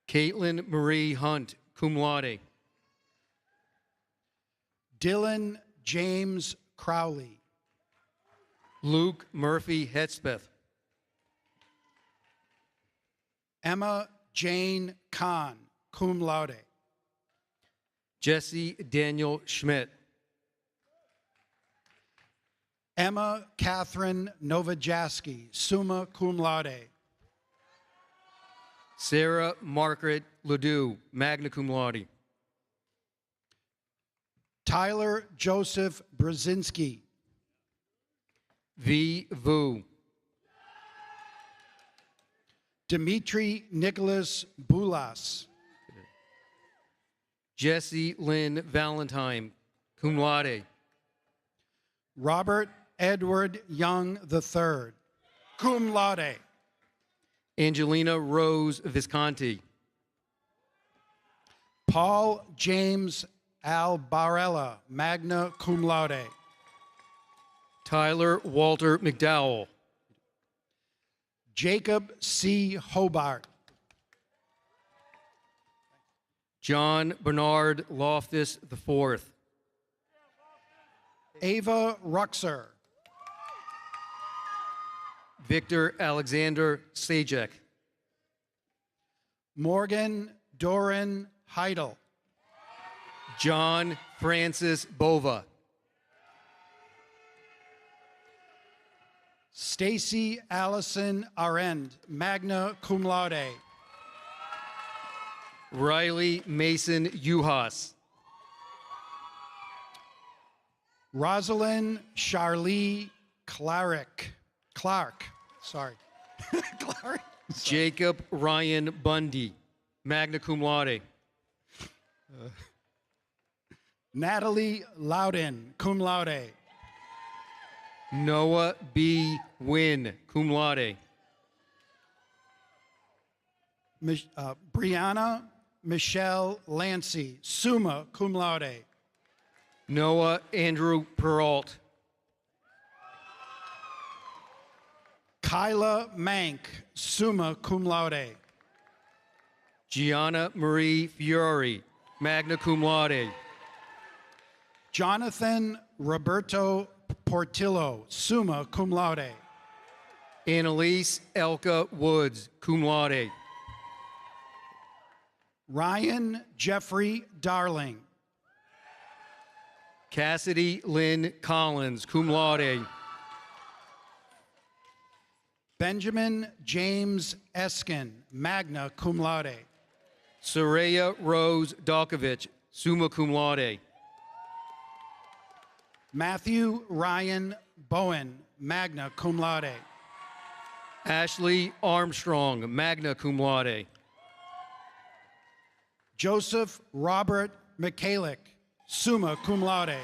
Speaker 9: Caitlin Marie Hunt, cum laude.
Speaker 8: Dylan James Crowley.
Speaker 9: Luke Murphy Hetzpeth.
Speaker 8: Emma Jane Kahn, cum laude.
Speaker 9: Jesse Daniel Schmidt.
Speaker 8: Emma Catherine Novojaski, summa cum laude.
Speaker 9: Sarah Margaret Ledoux, magna cum laude.
Speaker 8: Tyler Joseph Brzezinski.
Speaker 9: V. Vu.
Speaker 8: Dimitri Nicholas Boulas.
Speaker 9: Jesse Lynn Valentine, cum laude.
Speaker 8: Robert Edward Young III, cum laude.
Speaker 9: Angelina Rose Visconti.
Speaker 8: Paul James Albarella, magna cum laude.
Speaker 9: Tyler Walter McDowell.
Speaker 8: Jacob C. Hobart.
Speaker 9: John Bernard Loftus IV.
Speaker 8: Ava Ruxer.
Speaker 9: Victor Alexander Sajek.
Speaker 8: Morgan Doran Heidel.
Speaker 9: John Francis Bova.
Speaker 8: Stacy Allison Arend, magna cum laude.
Speaker 9: Riley Mason Uhas.
Speaker 8: Rosalind Charlie Clark, sorry. Clark.
Speaker 9: Jacob Ryan Bundy, magna cum laude.
Speaker 8: Natalie Loudon, cum laude.
Speaker 9: Noah B. Wynn, cum laude.
Speaker 8: Brianna Michelle Lancy, summa cum laude.
Speaker 9: Noah Andrew Peralt.
Speaker 8: Kyla Mank, summa cum laude.
Speaker 9: Gianna Marie Fiore, magna cum laude.
Speaker 8: Jonathan Roberto Portillo, summa cum laude.
Speaker 9: Annalise Elka Woods, cum laude.
Speaker 8: Ryan Jeffrey Darling.
Speaker 9: Cassidy Lynn Collins, cum laude.
Speaker 8: Benjamin James Eskin, magna cum laude.
Speaker 9: Soraya Rose Dalkovich, summa cum laude.
Speaker 8: Matthew Ryan Bowen, magna cum laude.
Speaker 9: Ashley Armstrong, magna cum laude.
Speaker 8: Joseph Robert Michalik, summa cum laude.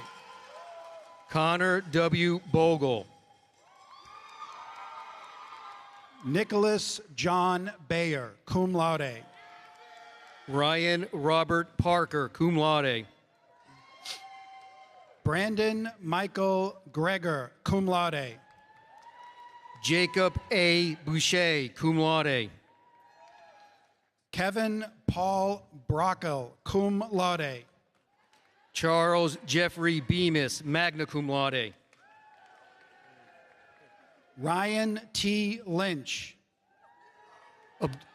Speaker 9: Connor W. Bogle.
Speaker 8: Nicholas John Bayer, cum laude.
Speaker 9: Ryan Robert Parker, cum laude.
Speaker 8: Brandon Michael Gregor, cum laude.
Speaker 9: Jacob A. Boucher, cum laude.
Speaker 8: Kevin Paul Brockel, cum laude.
Speaker 9: Charles Jeffrey Bemis, magna cum laude.
Speaker 8: Ryan T. Lynch.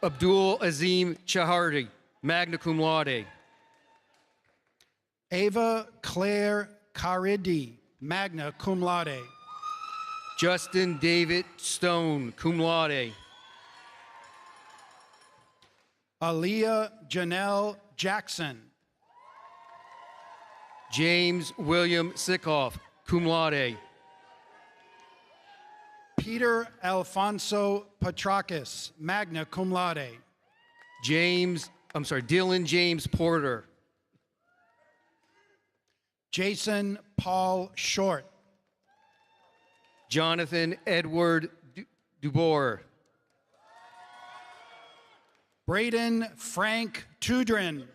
Speaker 9: Abdul Azim Chahardi, magna cum laude.
Speaker 8: Ava Claire Caridi, magna cum laude.
Speaker 9: Justin David Stone, cum laude.
Speaker 8: Aaliyah Janelle Jackson.
Speaker 9: James William Sickoff, cum laude.
Speaker 8: Peter Alfonso Petrakis, magna cum laude.
Speaker 9: Dylan James Porter.
Speaker 8: Jason Paul Short.
Speaker 9: Jonathan Edward Dubor.
Speaker 8: Braden Frank Tudrin.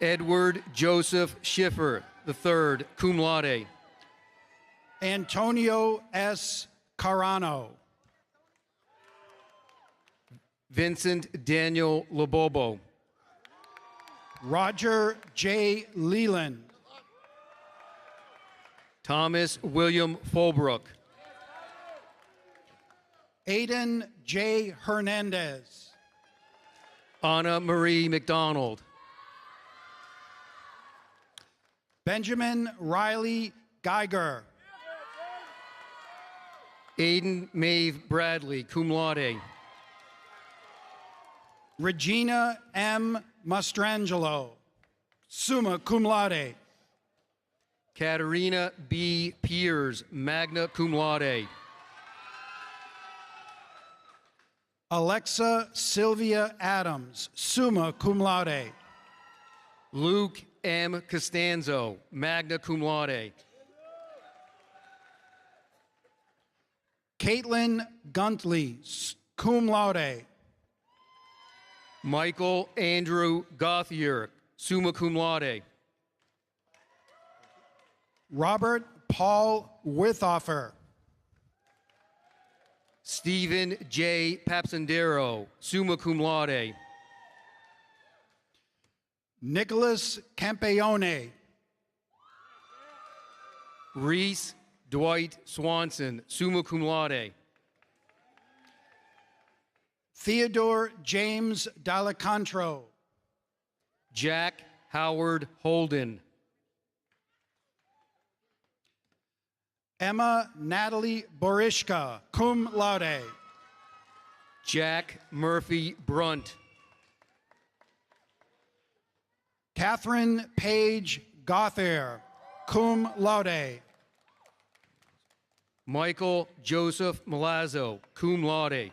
Speaker 9: Edward Joseph Schiffer III, cum laude.
Speaker 8: Antonio S. Carano.
Speaker 9: Vincent Daniel Lobobo.
Speaker 8: Roger J. Leland.
Speaker 9: Thomas William Fulbrook.
Speaker 8: Aiden J. Hernandez.
Speaker 9: Anna Marie McDonald.
Speaker 8: Benjamin Riley Geiger.
Speaker 9: Aiden Maeve Bradley, cum laude.
Speaker 8: Regina M. Mastrangelo, summa cum laude.
Speaker 9: Katerina B. Piers, magna cum laude.
Speaker 8: Alexa Sylvia Adams, summa cum laude.
Speaker 9: Luke M. Costanzo, magna cum laude.
Speaker 8: Caitlin Guntley, cum laude.
Speaker 9: Michael Andrew Gauthier, summa cum laude.
Speaker 8: Robert Paul Withoffer.
Speaker 9: Stephen J. Papsandero, summa cum laude.
Speaker 8: Nicholas Campeone.
Speaker 9: Reese Dwight Swanson, summa cum laude.
Speaker 8: Theodore James D'Alacantro.
Speaker 9: Jack Howard Holden.
Speaker 8: Emma Natalie Borishka, cum laude.
Speaker 9: Jack Murphy Brunt.
Speaker 8: Catherine Page Gauthier, cum laude.
Speaker 9: Michael Joseph Malazzo, cum laude.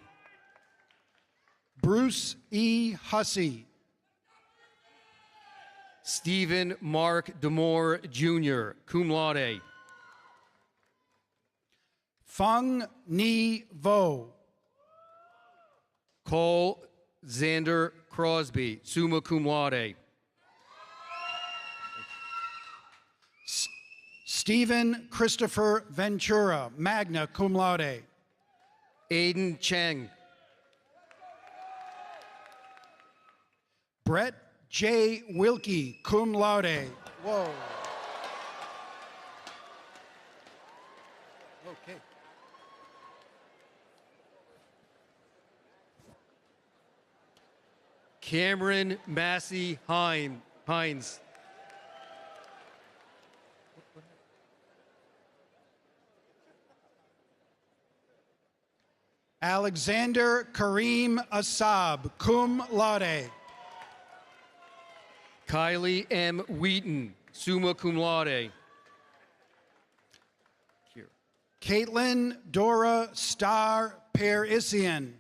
Speaker 8: Bruce E. Hussey.
Speaker 9: Stephen Mark Demore Jr., cum laude.
Speaker 8: Fung Ni Vo.
Speaker 9: Cole Xander Crosby, summa cum laude.
Speaker 8: Stephen Christopher Ventura, magna cum laude.
Speaker 9: Aiden Cheng.
Speaker 8: Brett J. Wilkie, cum laude. Whoa. Okay.
Speaker 9: Cameron Massey Hines.
Speaker 8: Alexander Kareem Asab, cum laude.
Speaker 9: Kylie M. Wheaton, summa cum laude.
Speaker 8: Caitlin Dora Star Perisian.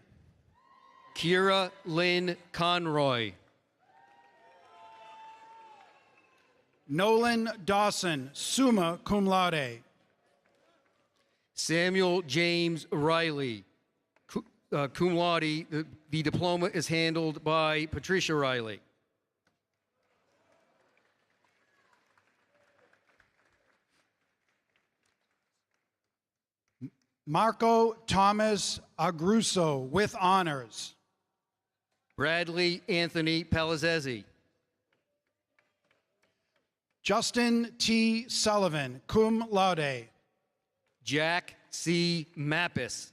Speaker 9: Kira Lynn Conroy.
Speaker 8: Nolan Dawson, summa cum laude.
Speaker 9: Samuel James Riley, cum laude. The diploma is handled by Patricia Riley.
Speaker 8: Marco Thomas Agruso, with honors.
Speaker 9: Bradley Anthony Palazzesi.
Speaker 8: Justin T. Sullivan, cum laude.
Speaker 9: Jack C. Mappis.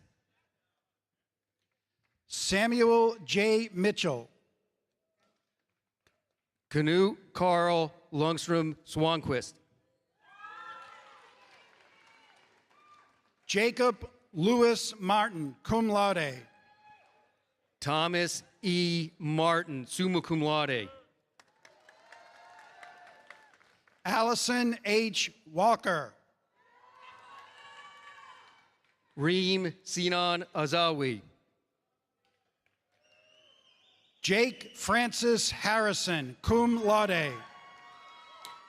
Speaker 8: Samuel J. Mitchell.
Speaker 9: Knut Carl Lundstrom Swanquist.
Speaker 8: Jacob Lewis Martin, cum laude.
Speaker 9: Thomas E. Martin, summa cum laude.
Speaker 8: Allison H. Walker.
Speaker 9: Reem Sinan Azawi.
Speaker 8: Jake Francis Harrison, cum laude.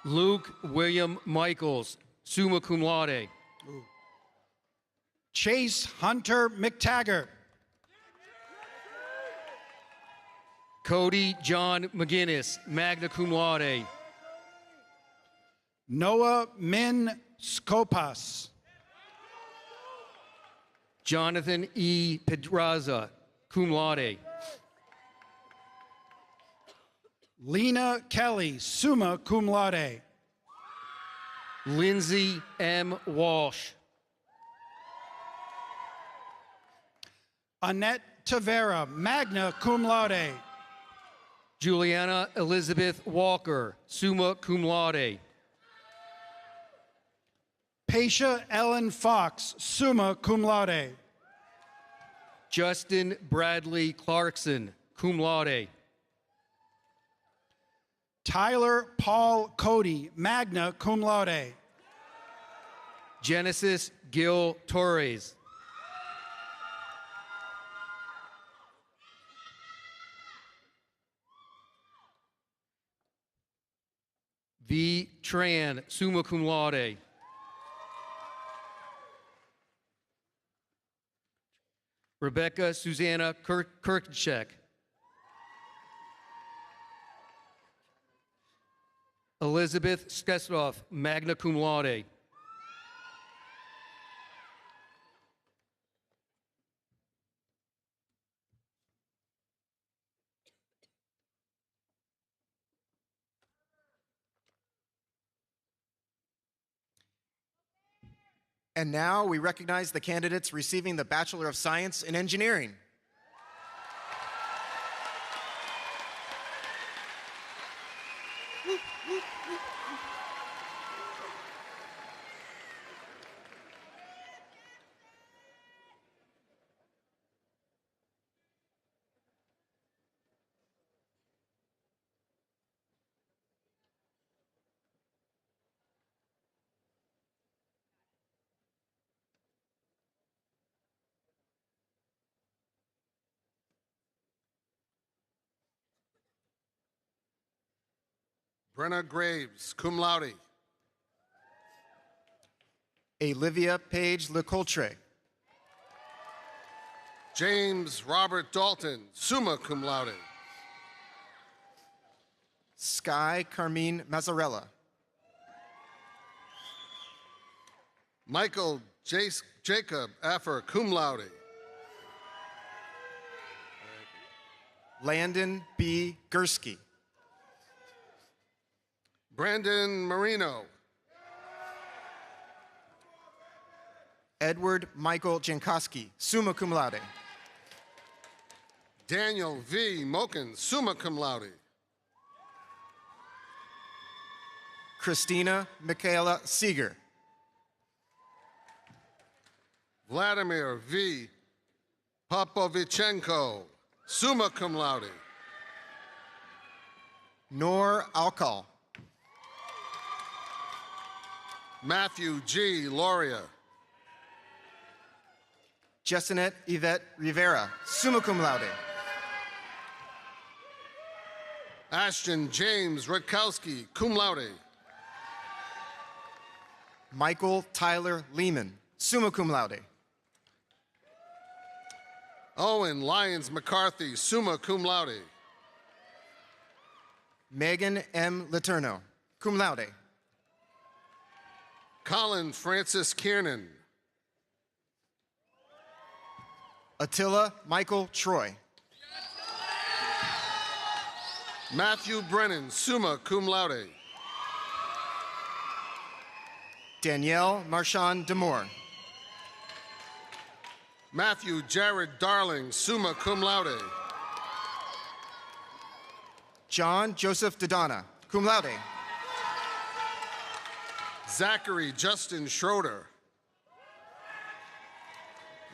Speaker 9: Luke William Michaels, summa cum laude.
Speaker 8: Chase Hunter McTaggart.
Speaker 9: Cody John McGinnis, magna cum laude.
Speaker 8: Noah Min Skopas.
Speaker 9: Jonathan E. Pedraza, cum laude.
Speaker 8: Lena Kelly, summa cum laude.
Speaker 9: Lindsay M. Walsh.
Speaker 8: Annette Tavera, magna cum laude.
Speaker 9: Juliana Elizabeth Walker, summa cum laude.
Speaker 8: Paisha Ellen Fox, summa cum laude.
Speaker 9: Justin Bradley Clarkson, cum laude.
Speaker 8: Tyler Paul Cody, magna cum laude.
Speaker 9: Genesis Gil Torres. V. Tran, summa cum laude. Rebecca Susanna Kirkchek. Elizabeth Skesloff, magna cum laude.
Speaker 10: And now we recognize the candidates receiving the Bachelor of Science in Engineering.
Speaker 11: Brenna Graves, cum laude.
Speaker 10: Olivia Page Lecoultre.
Speaker 11: James Robert Dalton, summa cum laude.
Speaker 10: Sky Carmine Mazzarella.
Speaker 11: Michael Jacob Affer, cum laude.
Speaker 10: Landon B. Gursky.
Speaker 11: Brandon Marino.
Speaker 10: Edward Michael Jankowski, summa cum laude.
Speaker 11: Daniel V. Moken, summa cum laude.
Speaker 10: Christina Michaela Seeger.
Speaker 11: Vladimir V. Popovichenko, summa cum laude.
Speaker 10: Noor Alkal.
Speaker 11: Matthew G. Loria.
Speaker 10: Jessinet Yvette Rivera, summa cum laude.
Speaker 11: Ashton James Rutkowski, cum laude.
Speaker 10: Michael Tyler Lehman, summa cum laude.
Speaker 11: Owen Lyons McCarthy, summa cum laude.
Speaker 10: Megan M. Letourneau, cum laude.
Speaker 11: Colin Francis Kiernan.
Speaker 10: Attila Michael Troy.
Speaker 11: Matthew Brennan, summa cum laude.
Speaker 10: Danielle Marchand Demore.
Speaker 11: Matthew Jared Darling, summa cum laude.
Speaker 10: John Joseph Dodonna, cum laude.
Speaker 11: Zachary Justin Schroeder.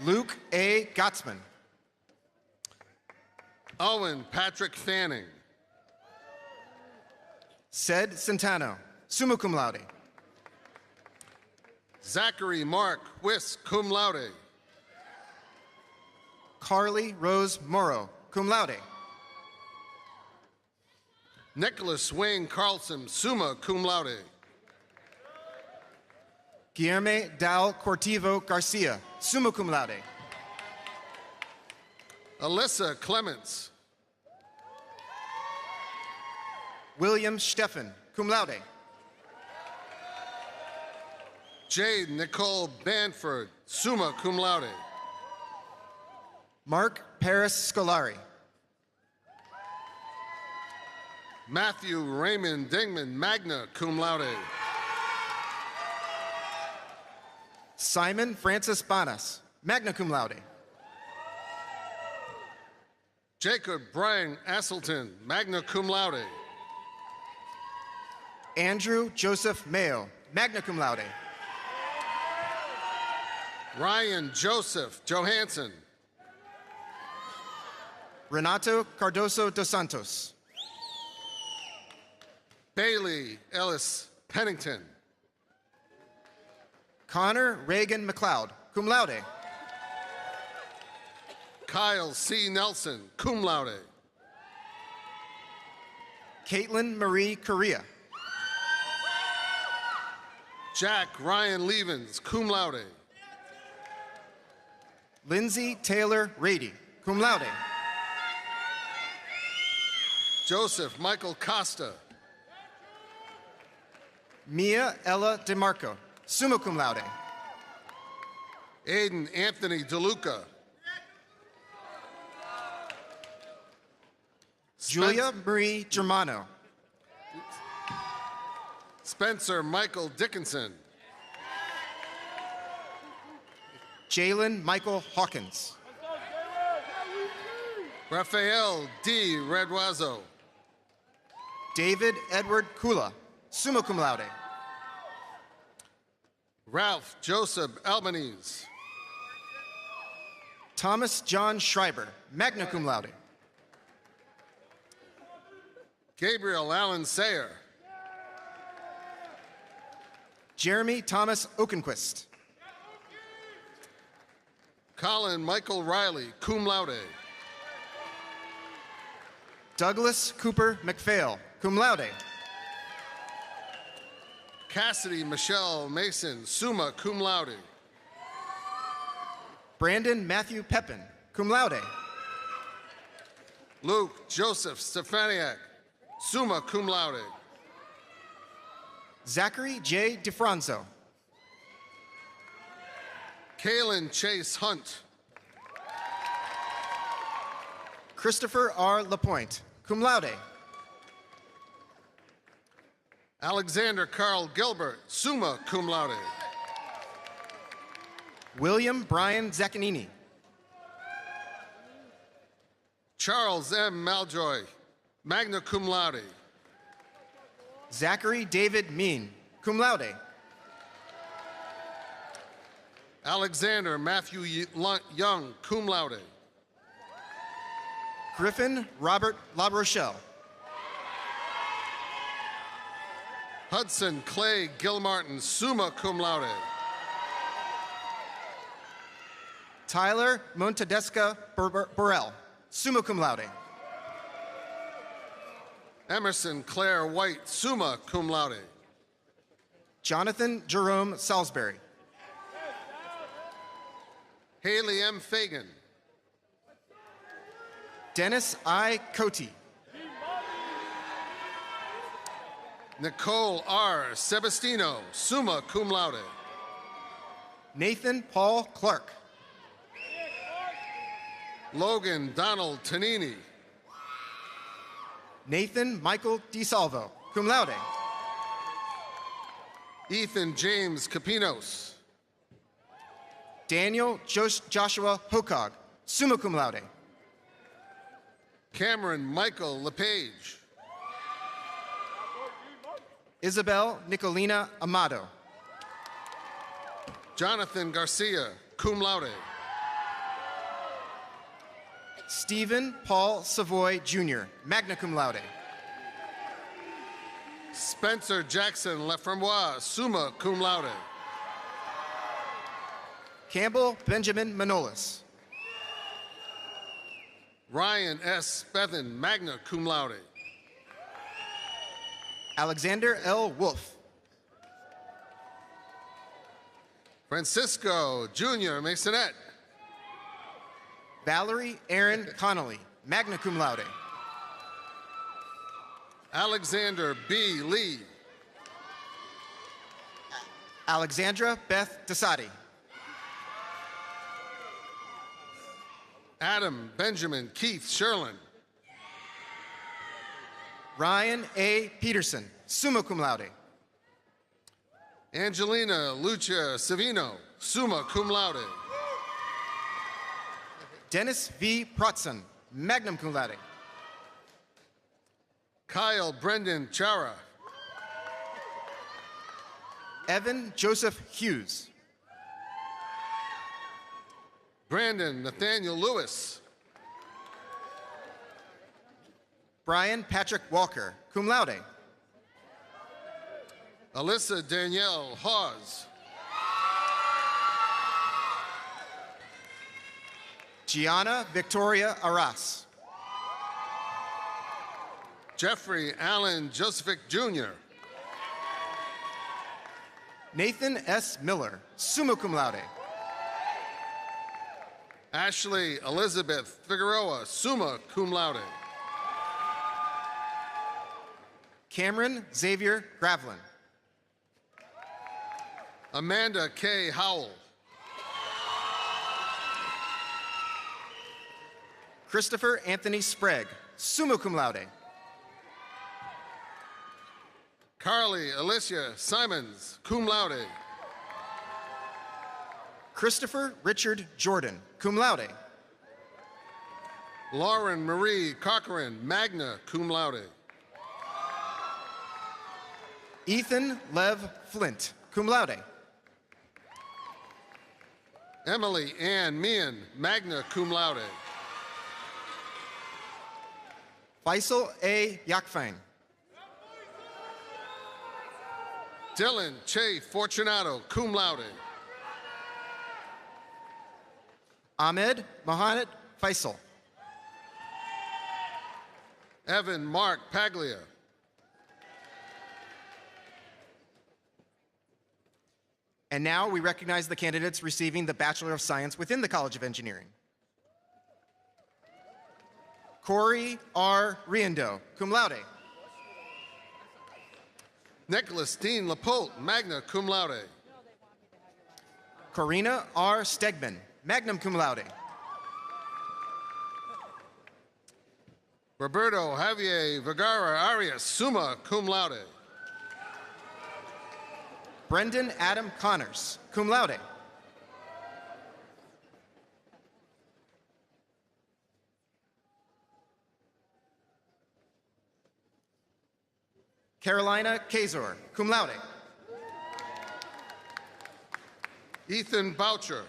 Speaker 10: Luke A. Gottsman.
Speaker 11: Owen Patrick Fanning.
Speaker 10: Ced Centano, summa cum laude.
Speaker 11: Zachary Mark Whisk, cum laude.
Speaker 10: Carly Rose Morrow, cum laude.
Speaker 11: Nicholas Wayne Carlson, summa cum laude.
Speaker 10: Guillermo Dal Cortivo Garcia, summa cum laude.
Speaker 11: Alyssa Clements.
Speaker 10: William Steffen, cum laude.
Speaker 11: Jade Nicole Banford, summa cum laude.
Speaker 10: Mark Paris Scolari.
Speaker 11: Matthew Raymond Dingman, magna cum laude.
Speaker 10: Simon Francis Banas, magna cum laude.
Speaker 11: Jacob Brian Asselton, magna cum laude.
Speaker 10: Andrew Joseph Mayo, magna cum laude.
Speaker 11: Ryan Joseph Johansson.
Speaker 10: Renato Cardoso dos Santos.
Speaker 11: Bailey Ellis Pennington.
Speaker 10: Connor Reagan McLeod, cum laude.
Speaker 11: Kyle C. Nelson, cum laude.
Speaker 10: Caitlin Marie Correa.
Speaker 11: Jack Ryan Levens, cum laude.
Speaker 10: Lindsay Taylor Rady, cum laude.
Speaker 11: Joseph Michael Costa.
Speaker 10: Mia Ella DeMarco, summa cum laude.
Speaker 11: Aiden Anthony DeLuca.
Speaker 10: Julia Marie Germano.
Speaker 11: Spencer Michael Dickinson.
Speaker 10: Jalen Michael Hawkins.
Speaker 11: Rafael D. Redwazo.
Speaker 10: David Edward Kula, summa cum laude.
Speaker 11: Ralph Joseph Albanese.
Speaker 10: Thomas John Schreiber, magna cum laude.
Speaker 11: Gabriel Allen Sayer.
Speaker 10: Jeremy Thomas Okenquist.
Speaker 11: Colin Michael Riley, cum laude.
Speaker 10: Douglas Cooper McPhail, cum laude.
Speaker 11: Cassidy Michelle Mason, summa cum laude.
Speaker 10: Brandon Matthew Pepin, cum laude.
Speaker 11: Luke Joseph Stefaniak, summa cum laude.
Speaker 10: Zachary J. DeFranzo.
Speaker 11: Kalen Chase Hunt.
Speaker 10: Christopher R. Lapointe, cum laude.
Speaker 11: Alexander Carl Gilbert, summa cum laude.
Speaker 10: William Brian Zaccanini.
Speaker 11: Charles M. Maljoy, magna cum laude.
Speaker 10: Zachary David Mean, cum laude.
Speaker 11: Alexander Matthew Young, cum laude.
Speaker 10: Griffin Robert LaRochelle.
Speaker 11: Hudson Clay Gilmartin, summa cum laude.
Speaker 10: Tyler Montedesca Burrell, summa cum laude.
Speaker 11: Emerson Claire White, summa cum laude.
Speaker 10: Jonathan Jerome Salisbury.
Speaker 11: Haley M. Fagan.
Speaker 10: Dennis I. Cote.
Speaker 11: Nicole R. Sebastino, summa cum laude.
Speaker 10: Nathan Paul Clark.
Speaker 11: Logan Donald Tonini.
Speaker 10: Nathan Michael DiSalvo, cum laude.
Speaker 11: Ethan James Capinos.
Speaker 10: Daniel Joshua Hokog, summa cum laude.
Speaker 11: Cameron Michael LePage.
Speaker 10: Isabel Nicolina Amado.
Speaker 11: Jonathan Garcia, cum laude.
Speaker 10: Stephen Paul Savoy Jr., magna cum laude.
Speaker 11: Spencer Jackson Lefremois, summa cum laude.
Speaker 10: Campbell Benjamin Manolis.
Speaker 11: Ryan S. Bethan, magna cum laude.
Speaker 10: Alexander L. Wolf.
Speaker 11: Francisco Jr. Masonette.
Speaker 10: Valerie Aaron Connolly, magna cum laude.
Speaker 11: Alexander B. Lee.
Speaker 10: Alexandra Beth Desati.
Speaker 11: Adam Benjamin Keith Sherlin.
Speaker 10: Ryan A. Peterson, summa cum laude.
Speaker 11: Angelina Lucia Savino, summa cum laude.
Speaker 10: Dennis V. Protson, magna cum laude.
Speaker 11: Kyle Brendan Chara.
Speaker 10: Evan Joseph Hughes.
Speaker 11: Brandon Nathaniel Lewis.
Speaker 10: Brian Patrick Walker, cum laude.
Speaker 11: Alyssa Danielle Hawes.
Speaker 10: Gianna Victoria Arras.
Speaker 11: Jeffrey Allen Josephic Jr.
Speaker 10: Nathan S. Miller, summa cum laude.
Speaker 11: Ashley Elizabeth Figueroa, summa cum laude.
Speaker 10: Cameron Xavier Gravlin.
Speaker 11: Amanda K. Howell.
Speaker 10: Christopher Anthony Sprague, summa cum laude.
Speaker 11: Carly Alicia Simons, cum laude.
Speaker 10: Christopher Richard Jordan, cum laude.
Speaker 11: Lauren Marie Cochran, magna cum laude.
Speaker 10: Ethan Lev Flint, cum laude.
Speaker 11: Emily Ann Meehan, magna cum laude.
Speaker 10: Faisal A. Yakfang.
Speaker 11: Dylan Che Fortunato, cum laude.
Speaker 10: Ahmed Mohamed Faisal.
Speaker 11: Evan Mark Paglia.
Speaker 10: And now we recognize the candidates receiving the Bachelor of Science within the College of Engineering. Corey R. Riendo, cum laude.
Speaker 11: Nicholas Dean Lapolte, magna cum laude.
Speaker 10: Corina R. Stegman, magna cum laude.
Speaker 11: Roberto Javier Vergara Arias, summa cum laude.
Speaker 10: Brendan Adam Connors, cum laude. Carolina Kazor, cum laude.
Speaker 11: Ethan Boucher.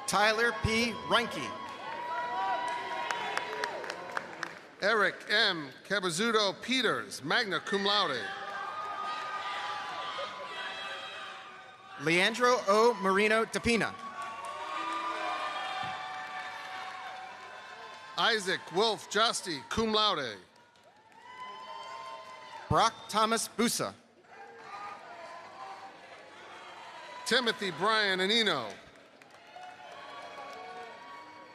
Speaker 10: Tyler P. Reinke.
Speaker 11: Eric M. Cabazudo Peters, magna cum laude.
Speaker 10: Leandro O. Marino Tapina.
Speaker 11: Isaac Wolf Justy, cum laude.
Speaker 10: Brock Thomas Busa.
Speaker 11: Timothy Brian Anino.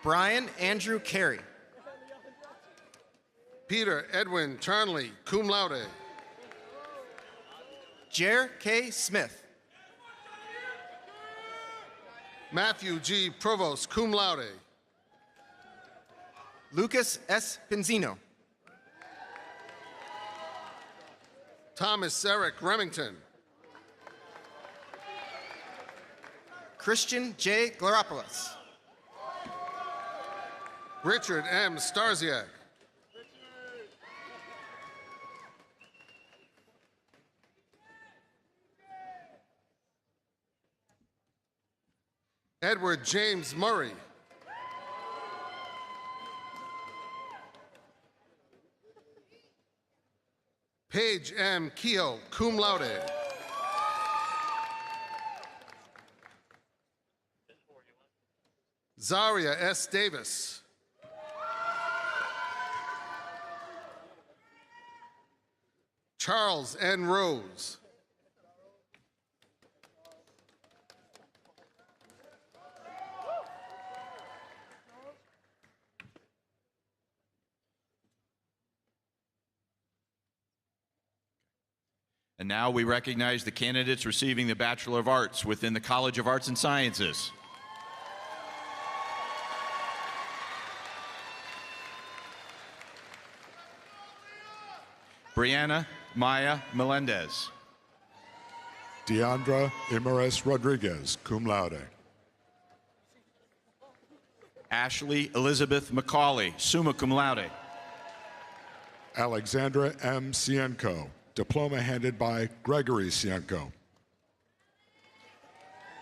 Speaker 10: Brian Andrew Carey.
Speaker 11: Peter Edwin Charnley, cum laude.
Speaker 10: Jer K. Smith.
Speaker 11: Matthew G. Provost, cum laude.
Speaker 10: Lucas S. Pinzino.
Speaker 11: Thomas Eric Remington.
Speaker 10: Christian J. Gloropoulos.
Speaker 11: Richard M. Starziak. Edward James Murray. Paige M. Kehoe, cum laude. Zaria S. Davis. Charles N. Rose.
Speaker 12: And now we recognize the candidates receiving the Bachelor of Arts within the College of Arts and Sciences. Brianna Maya Melendez.
Speaker 13: Deandra Imares Rodriguez, cum laude.
Speaker 12: Ashley Elizabeth McCauley, summa cum laude.
Speaker 13: Alexandra M. Cienco, diploma handed by Gregory Cienco.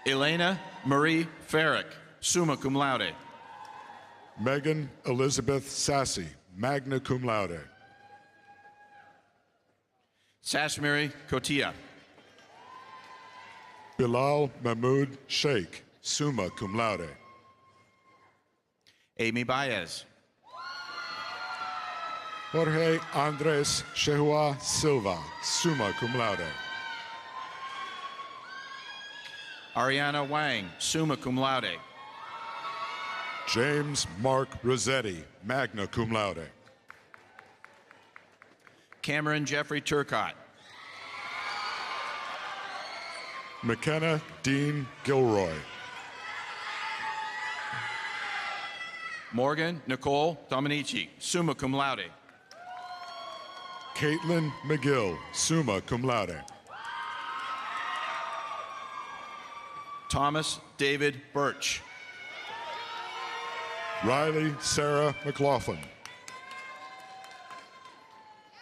Speaker 12: Elena Marie Farrick, summa cum laude.
Speaker 13: Megan Elizabeth Sassy, magna cum laude.
Speaker 12: Sashmiri Kotia.
Speaker 13: Bilal Mahmoud Sheikh, summa cum laude.
Speaker 12: Amy Baez.
Speaker 13: Jorge Andres Shehua Silva, summa cum laude.
Speaker 12: Ariana Wang, summa cum laude.
Speaker 13: James Mark Rossetti, magna cum laude.
Speaker 12: Cameron Jeffrey Turcott.
Speaker 13: McKenna Dean Gilroy.
Speaker 12: Morgan Nicole Dominici, summa cum laude.
Speaker 13: Caitlin McGill, summa cum laude.
Speaker 12: Thomas David Birch.
Speaker 13: Riley Sarah McLaughlin.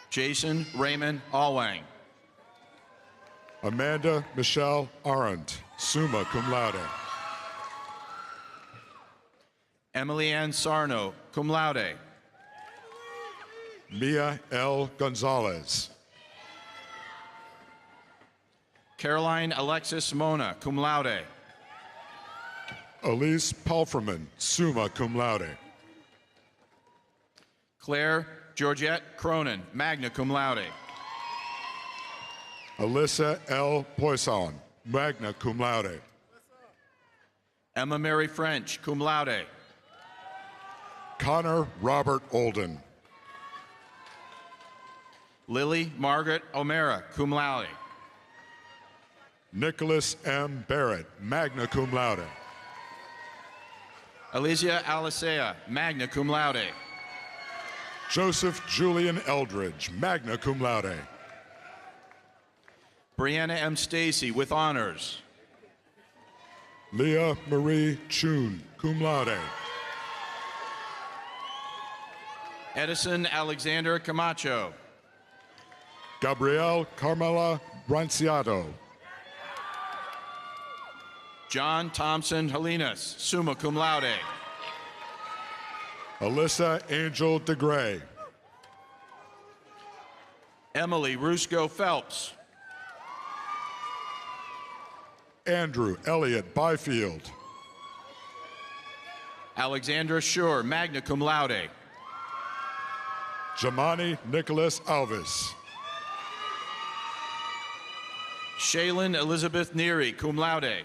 Speaker 12: Jason Raymond Allwang.
Speaker 13: Amanda Michelle Arendt, summa cum laude.
Speaker 12: Emily Ann Sarno, cum laude.
Speaker 13: Mia L. Gonzalez.
Speaker 12: Caroline Alexis Mona, cum laude.
Speaker 13: Elise Palfreman, summa cum laude.
Speaker 12: Claire Georgette Cronin, magna cum laude.
Speaker 13: Alyssa L. Poisson, magna cum laude.
Speaker 12: Emma Mary French, cum laude.
Speaker 13: Connor Robert Olden.
Speaker 12: Lily Margaret O'Mara, cum laude.
Speaker 13: Nicholas M. Barrett, magna cum laude.
Speaker 12: Alicia Alicea, magna cum laude.
Speaker 13: Joseph Julian Eldridge, magna cum laude.
Speaker 12: Brianna M. Stacy, with honors.
Speaker 13: Leah Marie Chun, cum laude.
Speaker 12: Edison Alexander Camacho.
Speaker 13: Gabrielle Carmela Ranciado.
Speaker 12: John Thompson Halinas, summa cum laude.
Speaker 13: Alyssa Angel DeGray.
Speaker 12: Emily Rusco Phelps.
Speaker 13: Andrew Elliott Byfield.
Speaker 12: Alexandra Schur, magna cum laude.
Speaker 13: Jamani Nicholas Alvis.
Speaker 12: Shaylin Elizabeth Neary, cum laude.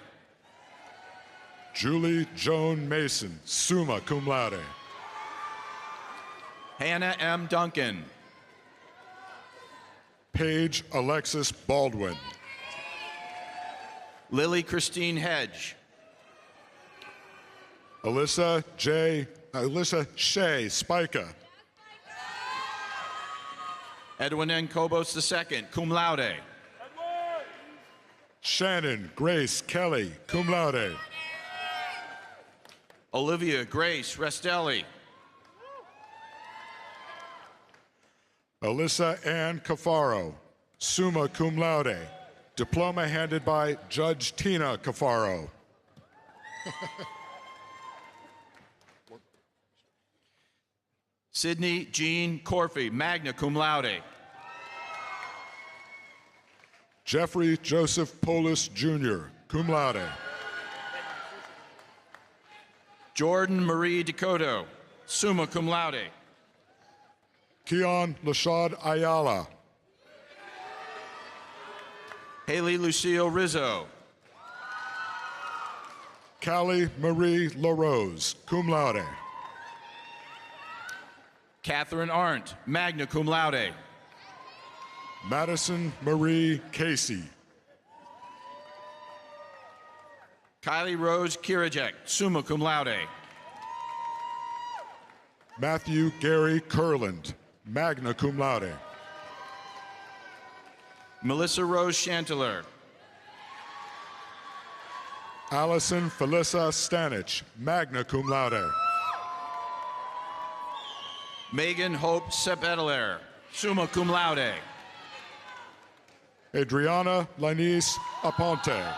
Speaker 13: Julie Joan Mason, summa cum laude.
Speaker 12: Hannah M. Duncan.
Speaker 13: Paige Alexis Baldwin.
Speaker 12: Lily Christine Hedge.
Speaker 13: Alyssa Shea Spica.
Speaker 12: Edwin N. Kobos II, cum laude.
Speaker 13: Shannon Grace Kelly, cum laude.
Speaker 12: Olivia Grace Restelli.
Speaker 13: Alyssa Ann Cafaro, summa cum laude. Diploma handed by Judge Tina Cafaro.
Speaker 12: Sydney Jean Corfey, magna cum laude.
Speaker 13: Jeffrey Joseph Polis Jr., cum laude.
Speaker 12: Jordan Marie Decoto, summa cum laude.
Speaker 13: Keon Lashad Ayala.
Speaker 12: Haley Lucille Rizzo.
Speaker 13: Callie Marie LaRose, cum laude.
Speaker 12: Catherine Arndt, magna cum laude.
Speaker 13: Madison Marie Casey.
Speaker 12: Kylie Rose Kirajek, summa cum laude.
Speaker 13: Matthew Gary Kurland, magna cum laude.
Speaker 12: Melissa Rose Chanteler.
Speaker 13: Allison Felissa Stanich, magna cum laude.
Speaker 12: Megan Hope Sepetler, summa cum laude.
Speaker 13: Adriana Lanise Aponte.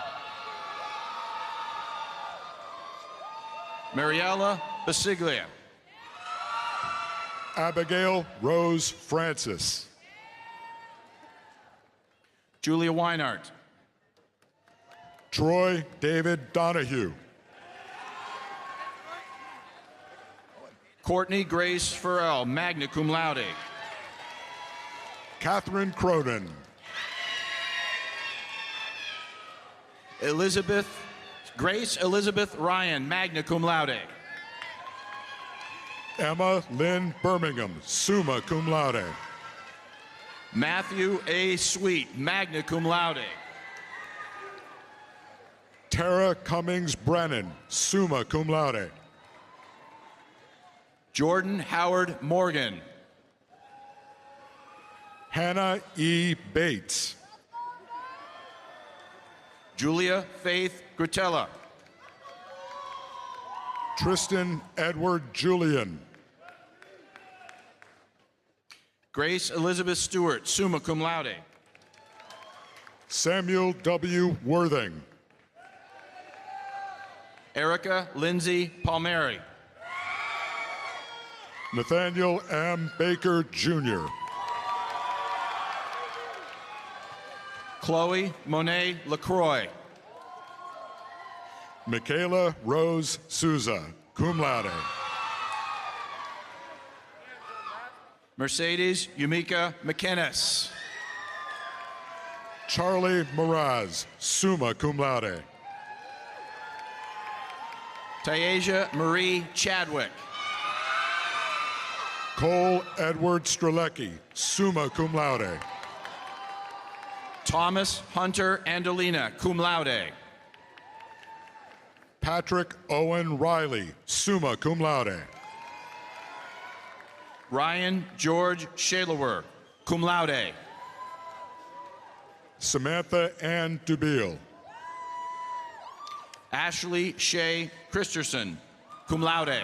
Speaker 12: Mariella Basiglia.
Speaker 13: Abigail Rose Francis.
Speaker 12: Julia Weinart.
Speaker 13: Troy David Donahue.
Speaker 12: Courtney Grace Farrell, magna cum laude.
Speaker 13: Catherine Cronin.
Speaker 12: Elizabeth Grace Elizabeth Ryan, magna cum laude.
Speaker 13: Emma Lynn Birmingham, summa cum laude.
Speaker 12: Matthew A. Sweet, magna cum laude.
Speaker 13: Tara Cummings Brennan, summa cum laude.
Speaker 12: Jordan Howard Morgan.
Speaker 13: Hannah E. Bates.
Speaker 12: Julia Faith Gratella.
Speaker 13: Tristan Edward Julian.
Speaker 12: Grace Elizabeth Stewart, summa cum laude.
Speaker 13: Samuel W. Worthing.
Speaker 12: Erica Lindsay Palmieri.
Speaker 13: Nathaniel M. Baker, Jr.
Speaker 12: Chloe Monet LaCroix.
Speaker 13: Michaela Rose Souza, cum laude.
Speaker 12: Mercedes Yumika McInnes.
Speaker 13: Charlie Miraz, summa cum laude.
Speaker 12: Tayasia Marie Chadwick.
Speaker 13: Cole Edward Strelecki, summa cum laude.
Speaker 12: Thomas Hunter Andolina, cum laude.
Speaker 13: Patrick Owen Riley, summa cum laude.
Speaker 12: Ryan George Shalower, cum laude.
Speaker 13: Samantha Ann Dubiel.
Speaker 12: Ashley Shea Christensen, cum laude.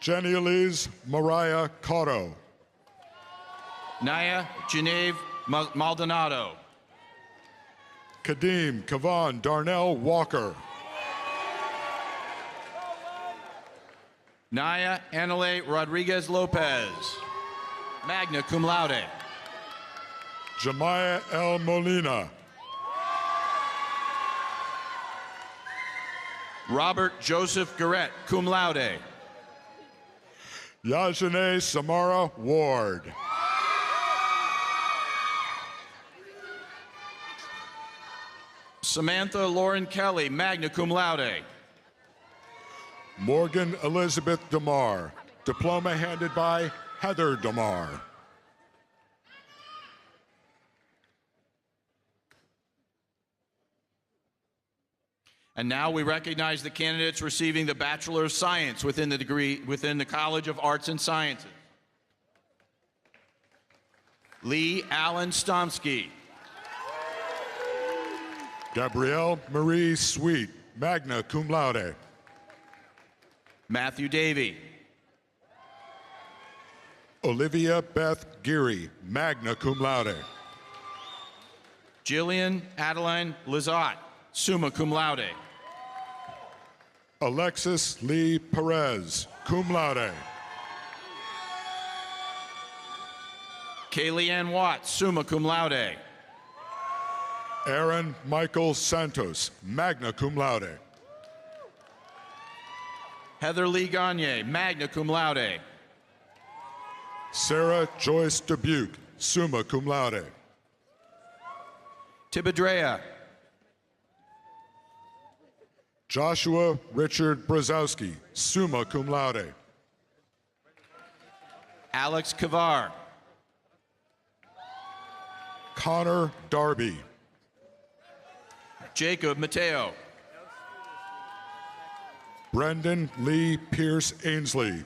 Speaker 13: Jenny Elise Mariah Cotto.
Speaker 12: Naya Genevieve Maldonado.
Speaker 13: Kadeem Kavan Darnell Walker.
Speaker 12: Naya Anale Rodriguez Lopez, magna cum laude.
Speaker 13: Jemiah L. Molina.
Speaker 12: Robert Joseph Garrett, cum laude.
Speaker 13: Yajane Samara Ward.
Speaker 12: Samantha Lauren Kelly, magna cum laude.
Speaker 13: Morgan Elizabeth DeMar, diploma handed by Heather DeMar.
Speaker 12: And now we recognize the candidates receiving the Bachelor of Science within the College of Arts and Sciences. Lee Allen Stomsky.
Speaker 13: Gabrielle Marie Sweet, magna cum laude.
Speaker 12: Matthew Davey.
Speaker 13: Olivia Beth Geary, magna cum laude.
Speaker 12: Jillian Adeline Lizotte, summa cum laude.
Speaker 13: Alexis Lee Perez, cum laude.
Speaker 12: Kaylee Ann Watts, summa cum laude.
Speaker 13: Aaron Michael Santos, magna cum laude.
Speaker 12: Heather Lee Gagne, magna cum laude.
Speaker 13: Sarah Joyce Dubuque, summa cum laude.
Speaker 12: Tibadrea.
Speaker 13: Joshua Richard Brzezowski, summa cum laude.
Speaker 12: Alex Kavar.
Speaker 13: Connor Darby.
Speaker 12: Jacob Mateo.
Speaker 13: Brendan Lee Pierce Ainsley.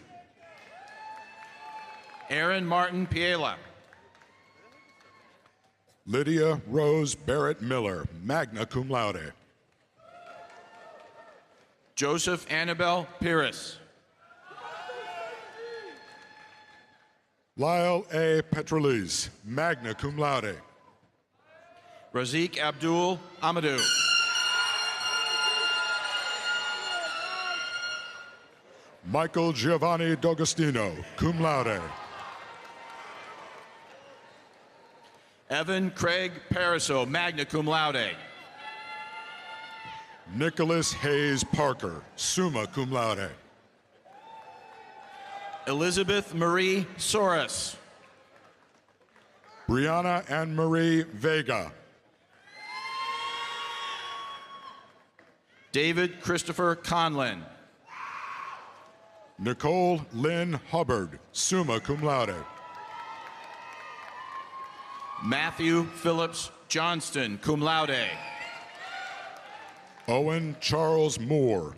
Speaker 12: Aaron Martin Piela.
Speaker 13: Lydia Rose Barrett Miller, magna cum laude.
Speaker 12: Joseph Annabelle Pires.
Speaker 13: Lyle A. Petrolis, magna cum laude.
Speaker 12: Razik Abdul Amadou.
Speaker 13: Michael Giovanni D'Agostino, cum laude.
Speaker 12: Evan Craig Pariso, magna cum laude.
Speaker 13: Nicholas Hayes Parker, summa cum laude.
Speaker 12: Elizabeth Marie Soros.
Speaker 13: Brianna Ann Marie Vega.
Speaker 12: David Christopher Conlin.
Speaker 13: Nicole Lynn Hubbard, summa cum laude.
Speaker 12: Matthew Phillips Johnston, cum laude.
Speaker 13: Owen Charles Moore.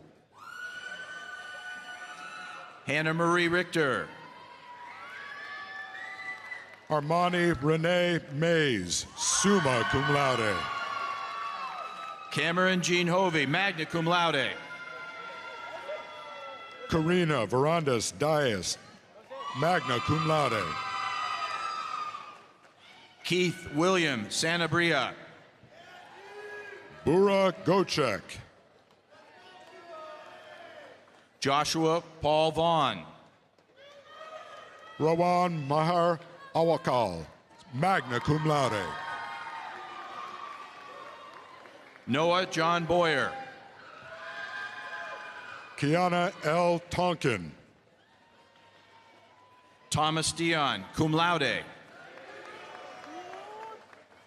Speaker 12: Hannah Marie Richter.
Speaker 13: Armani Renee Mays, summa cum laude.
Speaker 12: Cameron Jean Hovey, magna cum laude.
Speaker 13: Karina Verandas Dias, magna cum laude.
Speaker 12: Keith William Sanabria.
Speaker 13: Bura Gocek.
Speaker 12: Joshua Paul Vaughn.
Speaker 13: Rawan Mahar Awakal, magna cum laude.
Speaker 12: Noah John Boyer.
Speaker 13: Kiana L. Tonkin.
Speaker 12: Thomas Dion, cum laude.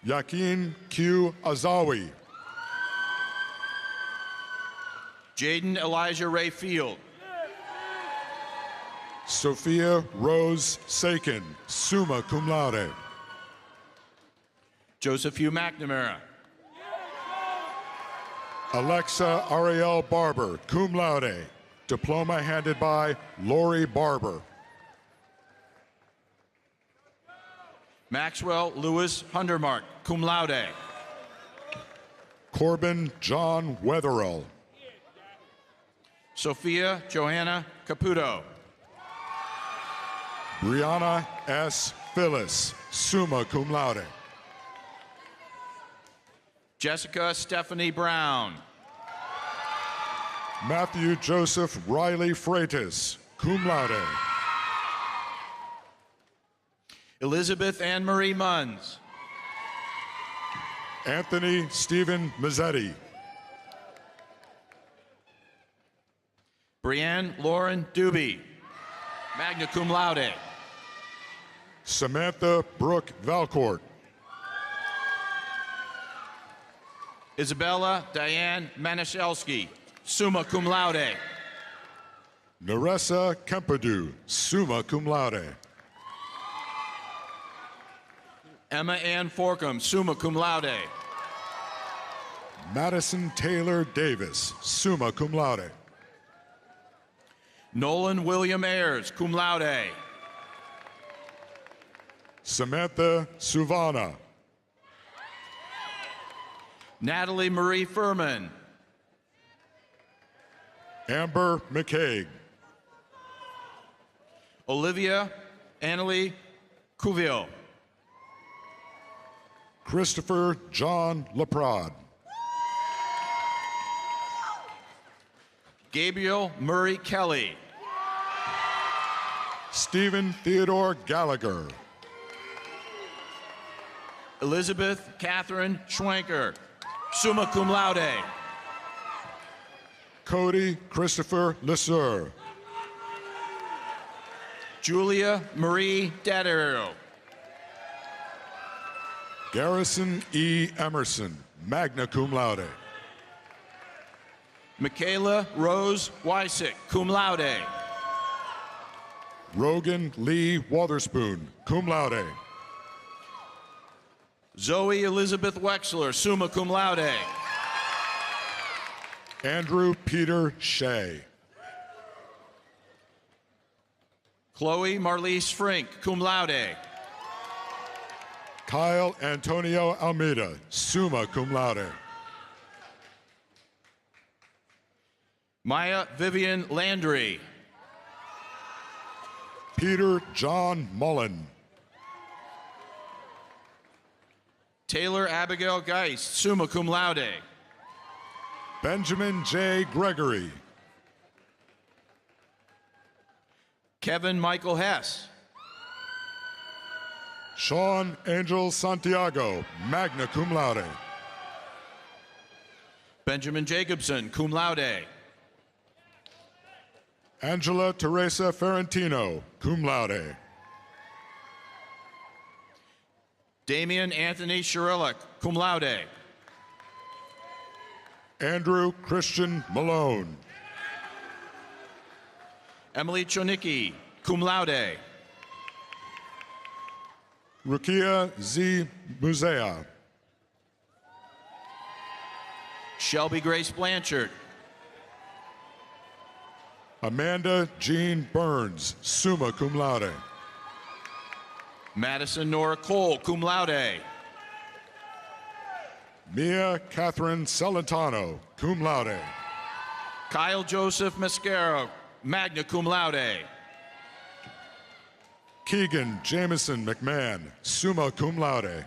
Speaker 13: Yakin Q. Azawi.
Speaker 12: Jaden Elijah Ray Field.
Speaker 13: Sophia Rose Sakin, summa cum laude.
Speaker 12: Joseph Hugh McNamara.
Speaker 13: Alexa Ariel Barber, cum laude. Diploma handed by Lori Barber.
Speaker 12: Maxwell Lewis Hundermark, cum laude.
Speaker 13: Corbin John Wetherell.
Speaker 12: Sophia Johanna Caputo.
Speaker 13: Brianna S. Phyllis, summa cum laude.
Speaker 12: Jessica Stephanie Brown.
Speaker 13: Matthew Joseph Riley Freitas, cum laude.
Speaker 12: Elizabeth Ann Marie Munns.
Speaker 13: Anthony Stephen Mazzetti.
Speaker 12: Brianne Lauren Doobie, magna cum laude.
Speaker 13: Samantha Brooke Valcourt.
Speaker 12: Isabella Diane Maniszewski, summa cum laude.
Speaker 13: Naressa Kempadu, summa cum laude.
Speaker 12: Emma Ann Forcum, summa cum laude.
Speaker 13: Madison Taylor Davis, summa cum laude.
Speaker 12: Nolan William Ayers, cum laude.
Speaker 13: Samantha Suvana.
Speaker 12: Natalie Marie Furman.
Speaker 13: Amber McCaig.
Speaker 12: Olivia Annalie Cuvio.
Speaker 13: Christopher John Laprade.
Speaker 12: Gabriel Murray Kelly.
Speaker 13: Stephen Theodore Gallagher.
Speaker 12: Elizabeth Catherine Schwenker, summa cum laude.
Speaker 13: Cody Christopher Lesur.
Speaker 12: Julia Marie Dadero.
Speaker 13: Garrison E. Emerson, magna cum laude.
Speaker 12: Michaela Rose Wysick, cum laude.
Speaker 13: Rogan Lee Wotherspoon, cum laude.
Speaker 12: Zoe Elizabeth Wexler, summa cum laude.
Speaker 13: Andrew Peter Shea.
Speaker 12: Chloe Marlise Frink, cum laude.
Speaker 13: Kyle Antonio Almeida, summa cum laude.
Speaker 12: Maya Vivian Landry.
Speaker 13: Peter John Mullen.
Speaker 12: Taylor Abigail Geist, summa cum laude.
Speaker 13: Benjamin J. Gregory.
Speaker 12: Kevin Michael Hess.
Speaker 13: Sean Angel Santiago, magna cum laude.
Speaker 12: Benjamin Jacobson, cum laude.
Speaker 13: Angela Teresa Ferrantino, cum laude.
Speaker 12: Damian Anthony Shirillik, cum laude.
Speaker 13: Andrew Christian Malone.
Speaker 12: Emily Chonicki, cum laude.
Speaker 13: Rukia Z. Muzea.
Speaker 12: Shelby Grace Blanchard.
Speaker 13: Amanda Jean Burns, summa cum laude.
Speaker 12: Madison Nora Cole, cum laude.
Speaker 13: Mia Catherine Celentano, cum laude.
Speaker 12: Kyle Joseph Mascaro, magna cum laude.
Speaker 13: Keegan Jameson McMahon, summa cum laude.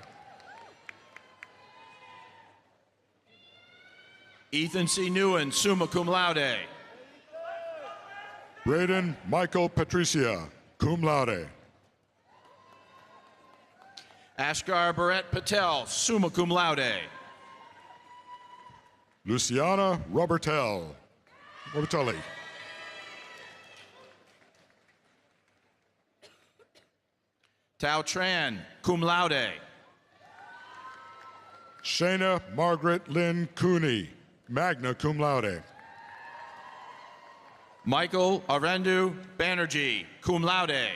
Speaker 12: Ethan C. Newen, summa cum laude.
Speaker 13: Braden Michael Patricia, cum laude.
Speaker 12: Ashkar Barrett Patel, summa cum laude.
Speaker 13: Luciana Robertelli.
Speaker 12: Tao Tran, cum laude.
Speaker 13: Shayna Margaret Lynn Cooney, magna cum laude.
Speaker 12: Michael Arendu Banerjee, cum laude.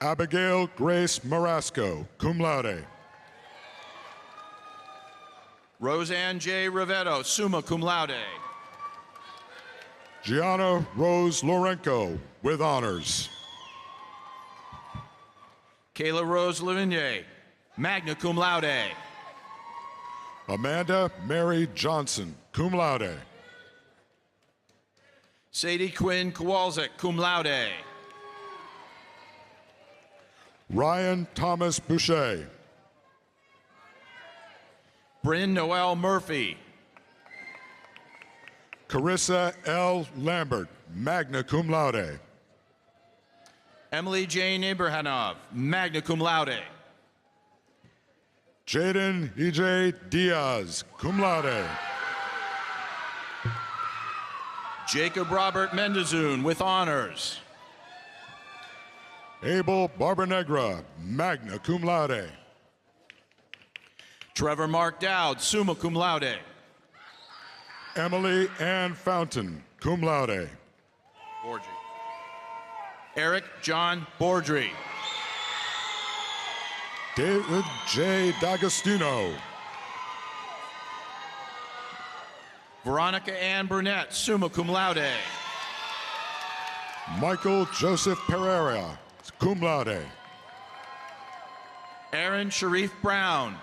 Speaker 13: Abigail Grace Marasco, cum laude.
Speaker 12: Roseanne J. Rivetto, summa cum laude.
Speaker 13: Gianna Rose Lorenko, with honors.
Speaker 12: Kayla Rose Lavigne, magna cum laude.
Speaker 13: Amanda Mary Johnson, cum laude.
Speaker 12: Sadie Quinn Kowalczyk, cum laude.
Speaker 13: Ryan Thomas Boucher.
Speaker 12: Bryn Noel Murphy.
Speaker 13: Carissa L. Lambert, magna cum laude.
Speaker 12: Emily Jane Ibrahimov, magna cum laude.
Speaker 13: Jaden E.J. Diaz, cum laude.
Speaker 12: Jacob Robert Mendezun, with honors.
Speaker 13: Abel Barbanegra, magna cum laude.
Speaker 12: Trevor Mark Dowd, summa cum laude.
Speaker 13: Emily Ann Fountain, cum laude.
Speaker 12: Borgi. Eric John Bordry.
Speaker 13: David J. D'Agostino.
Speaker 12: Veronica Ann Burnett, summa cum laude.
Speaker 13: Michael Joseph Pereira, cum laude.
Speaker 12: Aaron Sharif Brown.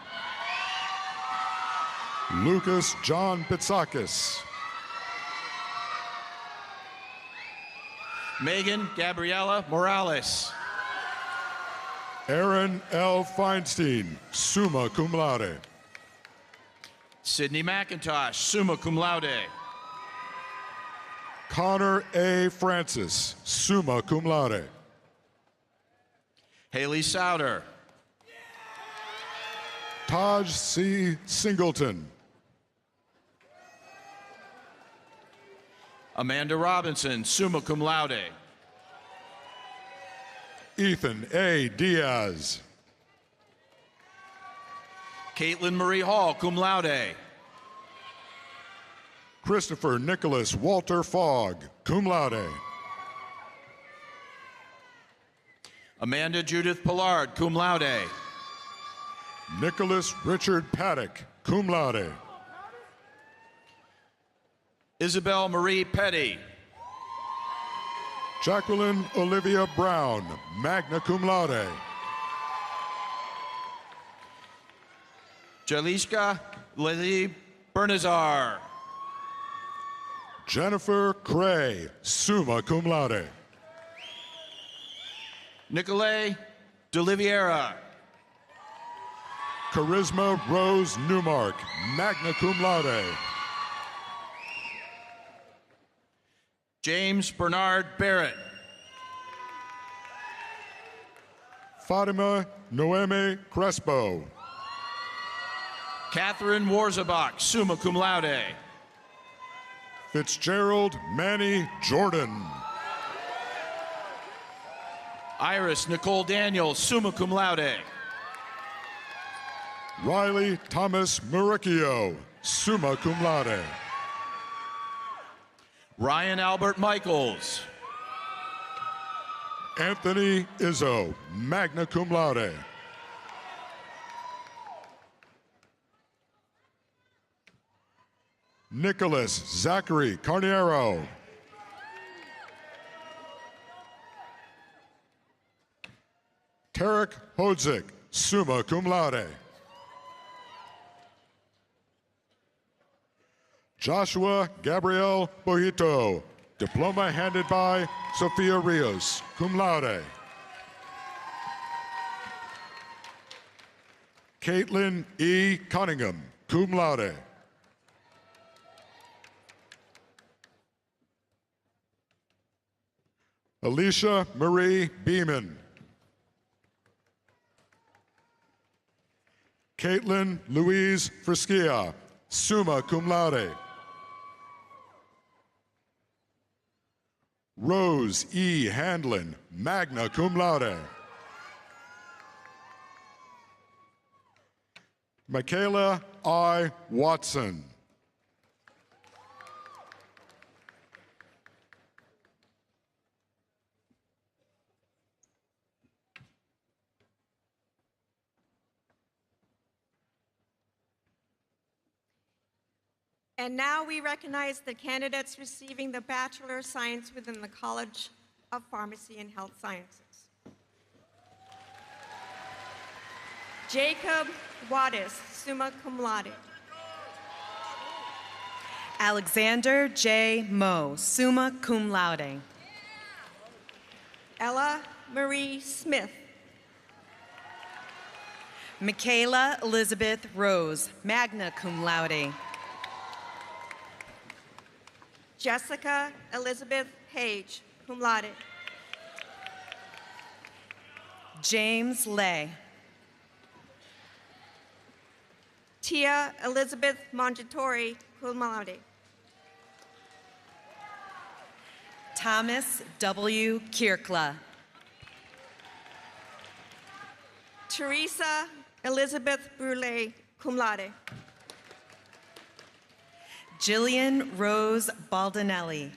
Speaker 13: Lucas John Bitsakis.
Speaker 12: Megan Gabriela Morales.
Speaker 13: Aaron L. Feinstein, summa cum laude.
Speaker 12: Sydney McIntosh, summa cum laude.
Speaker 13: Connor A. Francis, summa cum laude.
Speaker 12: Haley Souter.
Speaker 13: Taj C. Singleton.
Speaker 12: Amanda Robinson, summa cum laude.
Speaker 13: Ethan A. Diaz.
Speaker 12: Caitlin Marie Hall, cum laude.
Speaker 13: Christopher Nicholas Walter Fogg, cum laude.
Speaker 12: Amanda Judith Pollard, cum laude.
Speaker 13: Nicholas Richard Paddock, cum laude.
Speaker 12: Isabel Marie Petty.
Speaker 13: Jacqueline Olivia Brown, magna cum laude.
Speaker 12: Jaliska Lily Bernazar.
Speaker 13: Jennifer Cray, summa cum laude.
Speaker 12: Nicolay DeLiviera.
Speaker 13: Charisma Rose Newmark, magna cum laude.
Speaker 12: James Bernard Barrett.
Speaker 13: Fatima Noemi Crespo.
Speaker 12: Catherine Warzabach, summa cum laude.
Speaker 13: Fitzgerald Manny Jordan.
Speaker 12: Iris Nicole Daniels, summa cum laude.
Speaker 13: Riley Thomas Muricchio, summa cum laude.
Speaker 12: Ryan Albert Michaels.
Speaker 13: Anthony Izzo, magna cum laude. Nicholas Zachary Carniero. Tarek Hodzik, summa cum laude. Joshua Gabriel Bojito, diploma handed by Sofia Rios, cum laude. Caitlin E. Cunningham, cum laude. Alicia Marie Beeman. Caitlin Louise Friskia, summa cum laude. Rose E. Handlin, magna cum laude. Michaela I. Watson.
Speaker 14: And now we recognize the candidates receiving the Bachelor of Science within the College of Pharmacy and Health Sciences. Jacob Wattis, summa cum laude.
Speaker 15: Alexander J. Moe, summa cum laude.
Speaker 14: Ella Marie Smith.
Speaker 15: Michaela Elizabeth Rose, magna cum laude.
Speaker 14: Jessica Elizabeth Page, cum laude.
Speaker 15: James Lay.
Speaker 14: Tia Elizabeth Mongitori, cum laude.
Speaker 15: Thomas W. Kirkla.
Speaker 14: Teresa Elizabeth Brule, cum laude.
Speaker 15: Jillian Rose Baldinelli.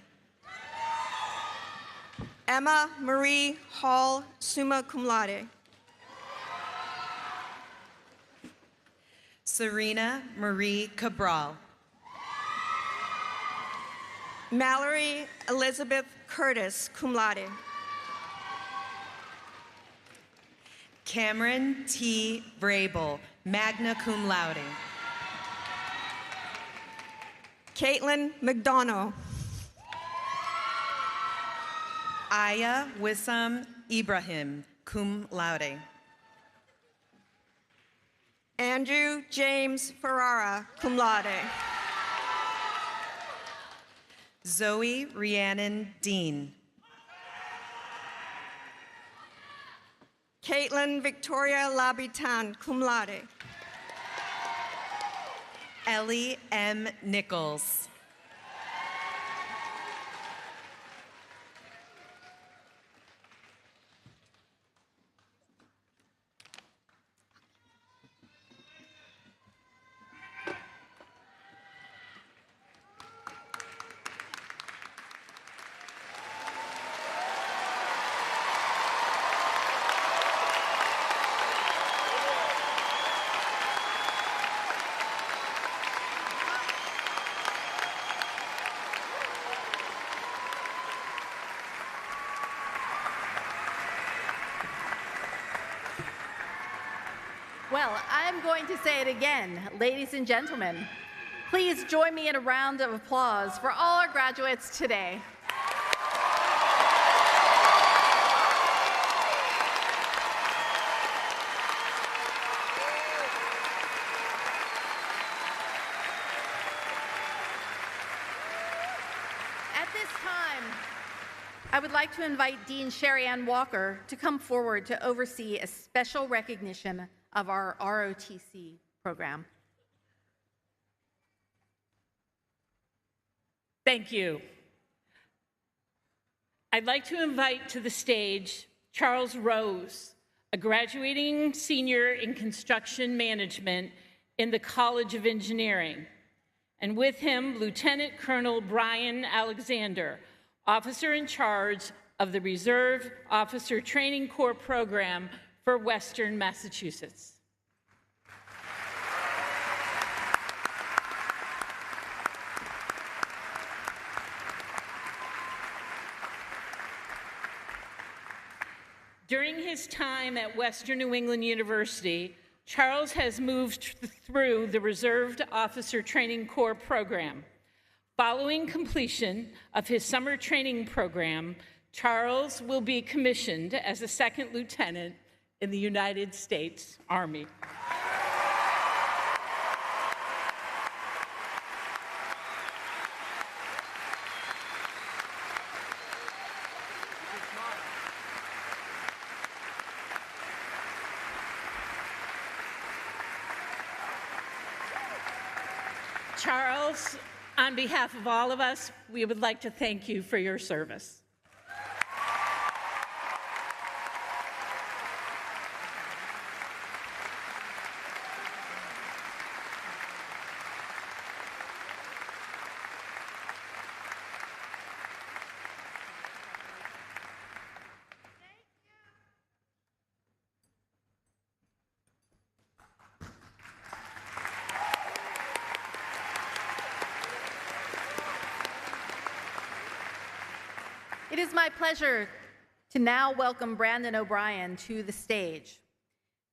Speaker 14: Emma Marie Hall, summa cum laude.
Speaker 15: Serena Marie Cabral.
Speaker 14: Mallory Elizabeth Curtis, cum laude.
Speaker 15: Cameron T. Vrabel, magna cum laude.
Speaker 14: Caitlin McDonough.
Speaker 15: Aya Wissam Ibrahim, cum laude.
Speaker 14: Andrew James Ferrara, cum laude.
Speaker 15: Zoe Rhiannon Dean.
Speaker 14: Caitlin Victoria Labitan, cum laude.
Speaker 15: Ellie M. Nichols.
Speaker 2: Well, I'm going to say it again. Ladies and gentlemen, please join me in a round of applause for all our graduates today. At this time, I would like to invite Dean Sherry Ann Walker to come forward to oversee a special recognition of our ROTC program.
Speaker 16: Thank you. I'd like to invite to the stage Charles Rose, a graduating senior in construction management in the College of Engineering. and with him, Lieutenant Colonel Brian Alexander, officer in charge of the Reserve Officer Training Corps program for Western Massachusetts. During his time at Western New England University, Charles has moved through the Reserve Officer Training Corps program. Following completion of his summer training program, Charles will be commissioned as a second lieutenant in the United States Army. Charles, on behalf of all of us, we would like to thank you for your service.
Speaker 2: It is my pleasure to now welcome Brandon O'Brien to the stage.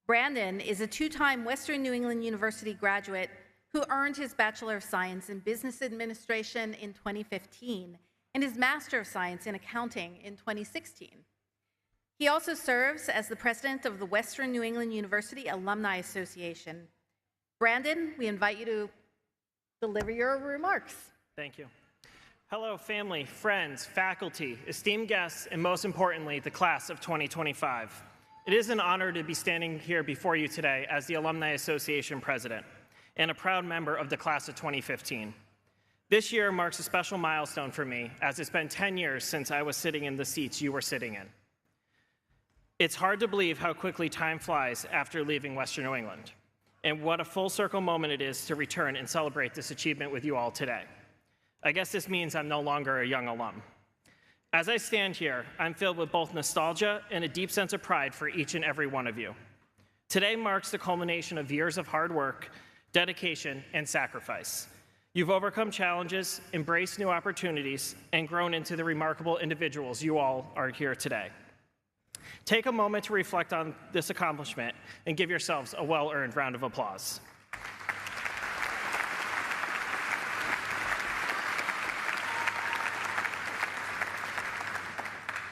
Speaker 2: Brandon is a two-time Western New England University graduate who earned his Bachelor of Science in Business Administration in 2015 and his Master of Science in Accounting in 2016. He also serves as the president of the Western New England University Alumni Association. Brandon, we invite you to deliver your remarks.
Speaker 17: Thank you. Hello, family, friends, faculty, esteemed guests, and most importantly, the class of 2025. It is an honor to be standing here before you today as the Alumni Association president and a proud member of the class of 2015. This year marks a special milestone for me, as it's been 10 years since I was sitting in the seats you were sitting in. It's hard to believe how quickly time flies after leaving Western New England, and what a full circle moment it is to return and celebrate this achievement with you all today. I guess this means I'm no longer a young alum. As I stand here, I'm filled with both nostalgia and a deep sense of pride for each and every one of you. Today marks the culmination of years of hard work, dedication, and sacrifice. You've overcome challenges, embraced new opportunities, and grown into the remarkable individuals you all are here today. Take a moment to reflect on this accomplishment and give yourselves a well-earned round of applause.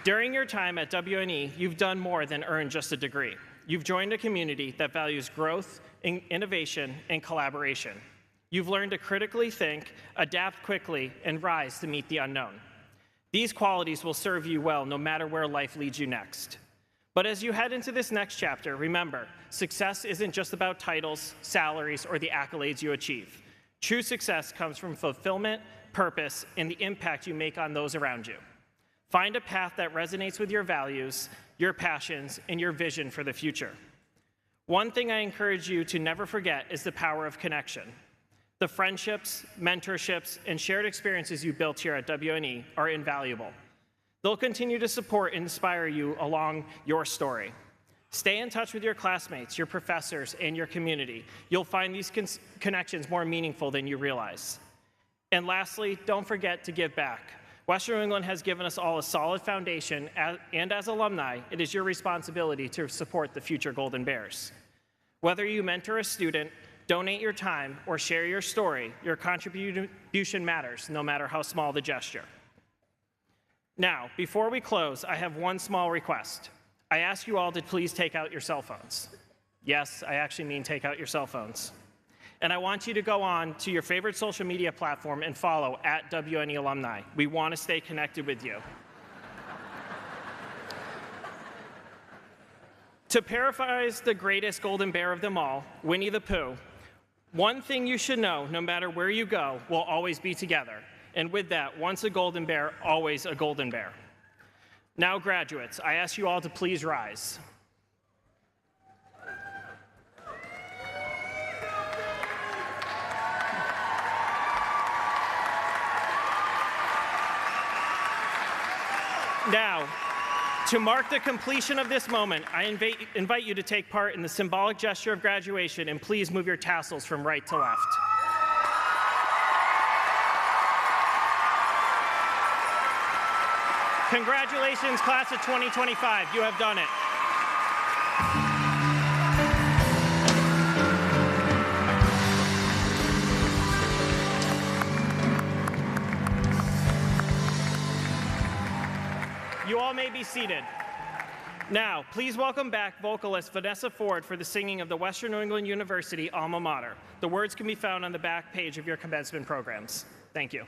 Speaker 17: During your time at WNE, you've done more than earn just a degree. You've joined a community that values growth, innovation, and collaboration. You've learned to critically think, adapt quickly, and rise to meet the unknown. These qualities will serve you well no matter where life leads you next. But as you head into this next chapter, remember, success isn't just about titles, salaries, or the accolades you achieve. True success comes from fulfillment, purpose, and the impact you make on those around you. Find a path that resonates with your values, your passions, and your vision for the future. One thing I encourage you to never forget is the power of connection. The friendships, mentorships, and shared experiences you built here at WNE are invaluable. They'll continue to support and inspire you along your story. Stay in touch with your classmates, your professors, and your community. You'll find these connections more meaningful than you realize. And lastly, don't forget to give back. Western New England has given us all a solid foundation, and as alumni, it is your responsibility to support the future Golden Bears. Whether you mentor a student, donate your time, or share your story, your contribution matters, no matter how small the gesture. Now, before we close, I have one small request. I ask you all to please take out your cell phones. Yes, I actually mean take out your cell phones. And I want you to go on to your favorite social media platform and follow @WNE Alumni. We want to stay connected with you. To paraphrase the greatest Golden Bear of them all, Winnie the Pooh, one thing you should know, no matter where you go, we'll always be together. And with that, once a Golden Bear, always a Golden Bear. Now, graduates, I ask you all to please rise. Now, to mark the completion of this moment, I invite you to take part in the symbolic gesture of graduation, and please move your tassels from right to left. Congratulations, class of 2025. You have done it. You all may be seated. Now, please welcome back vocalist Vanessa Ford for the singing of the Western New England University alma mater. The words can be found on the back page of your commencement programs. Thank you.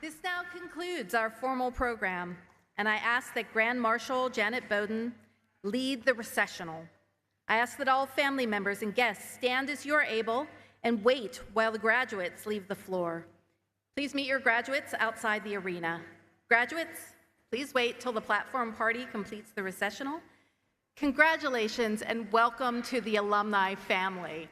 Speaker 2: This now concludes our formal program, and I ask that Grand Marshal Janet Bowden lead the recessional. I ask that all family members and guests stand as you are able and wait while the graduates leave the floor. Please meet your graduates outside the arena. Graduates, please wait till the platform party completes the recessional. Congratulations and welcome to the alumni family.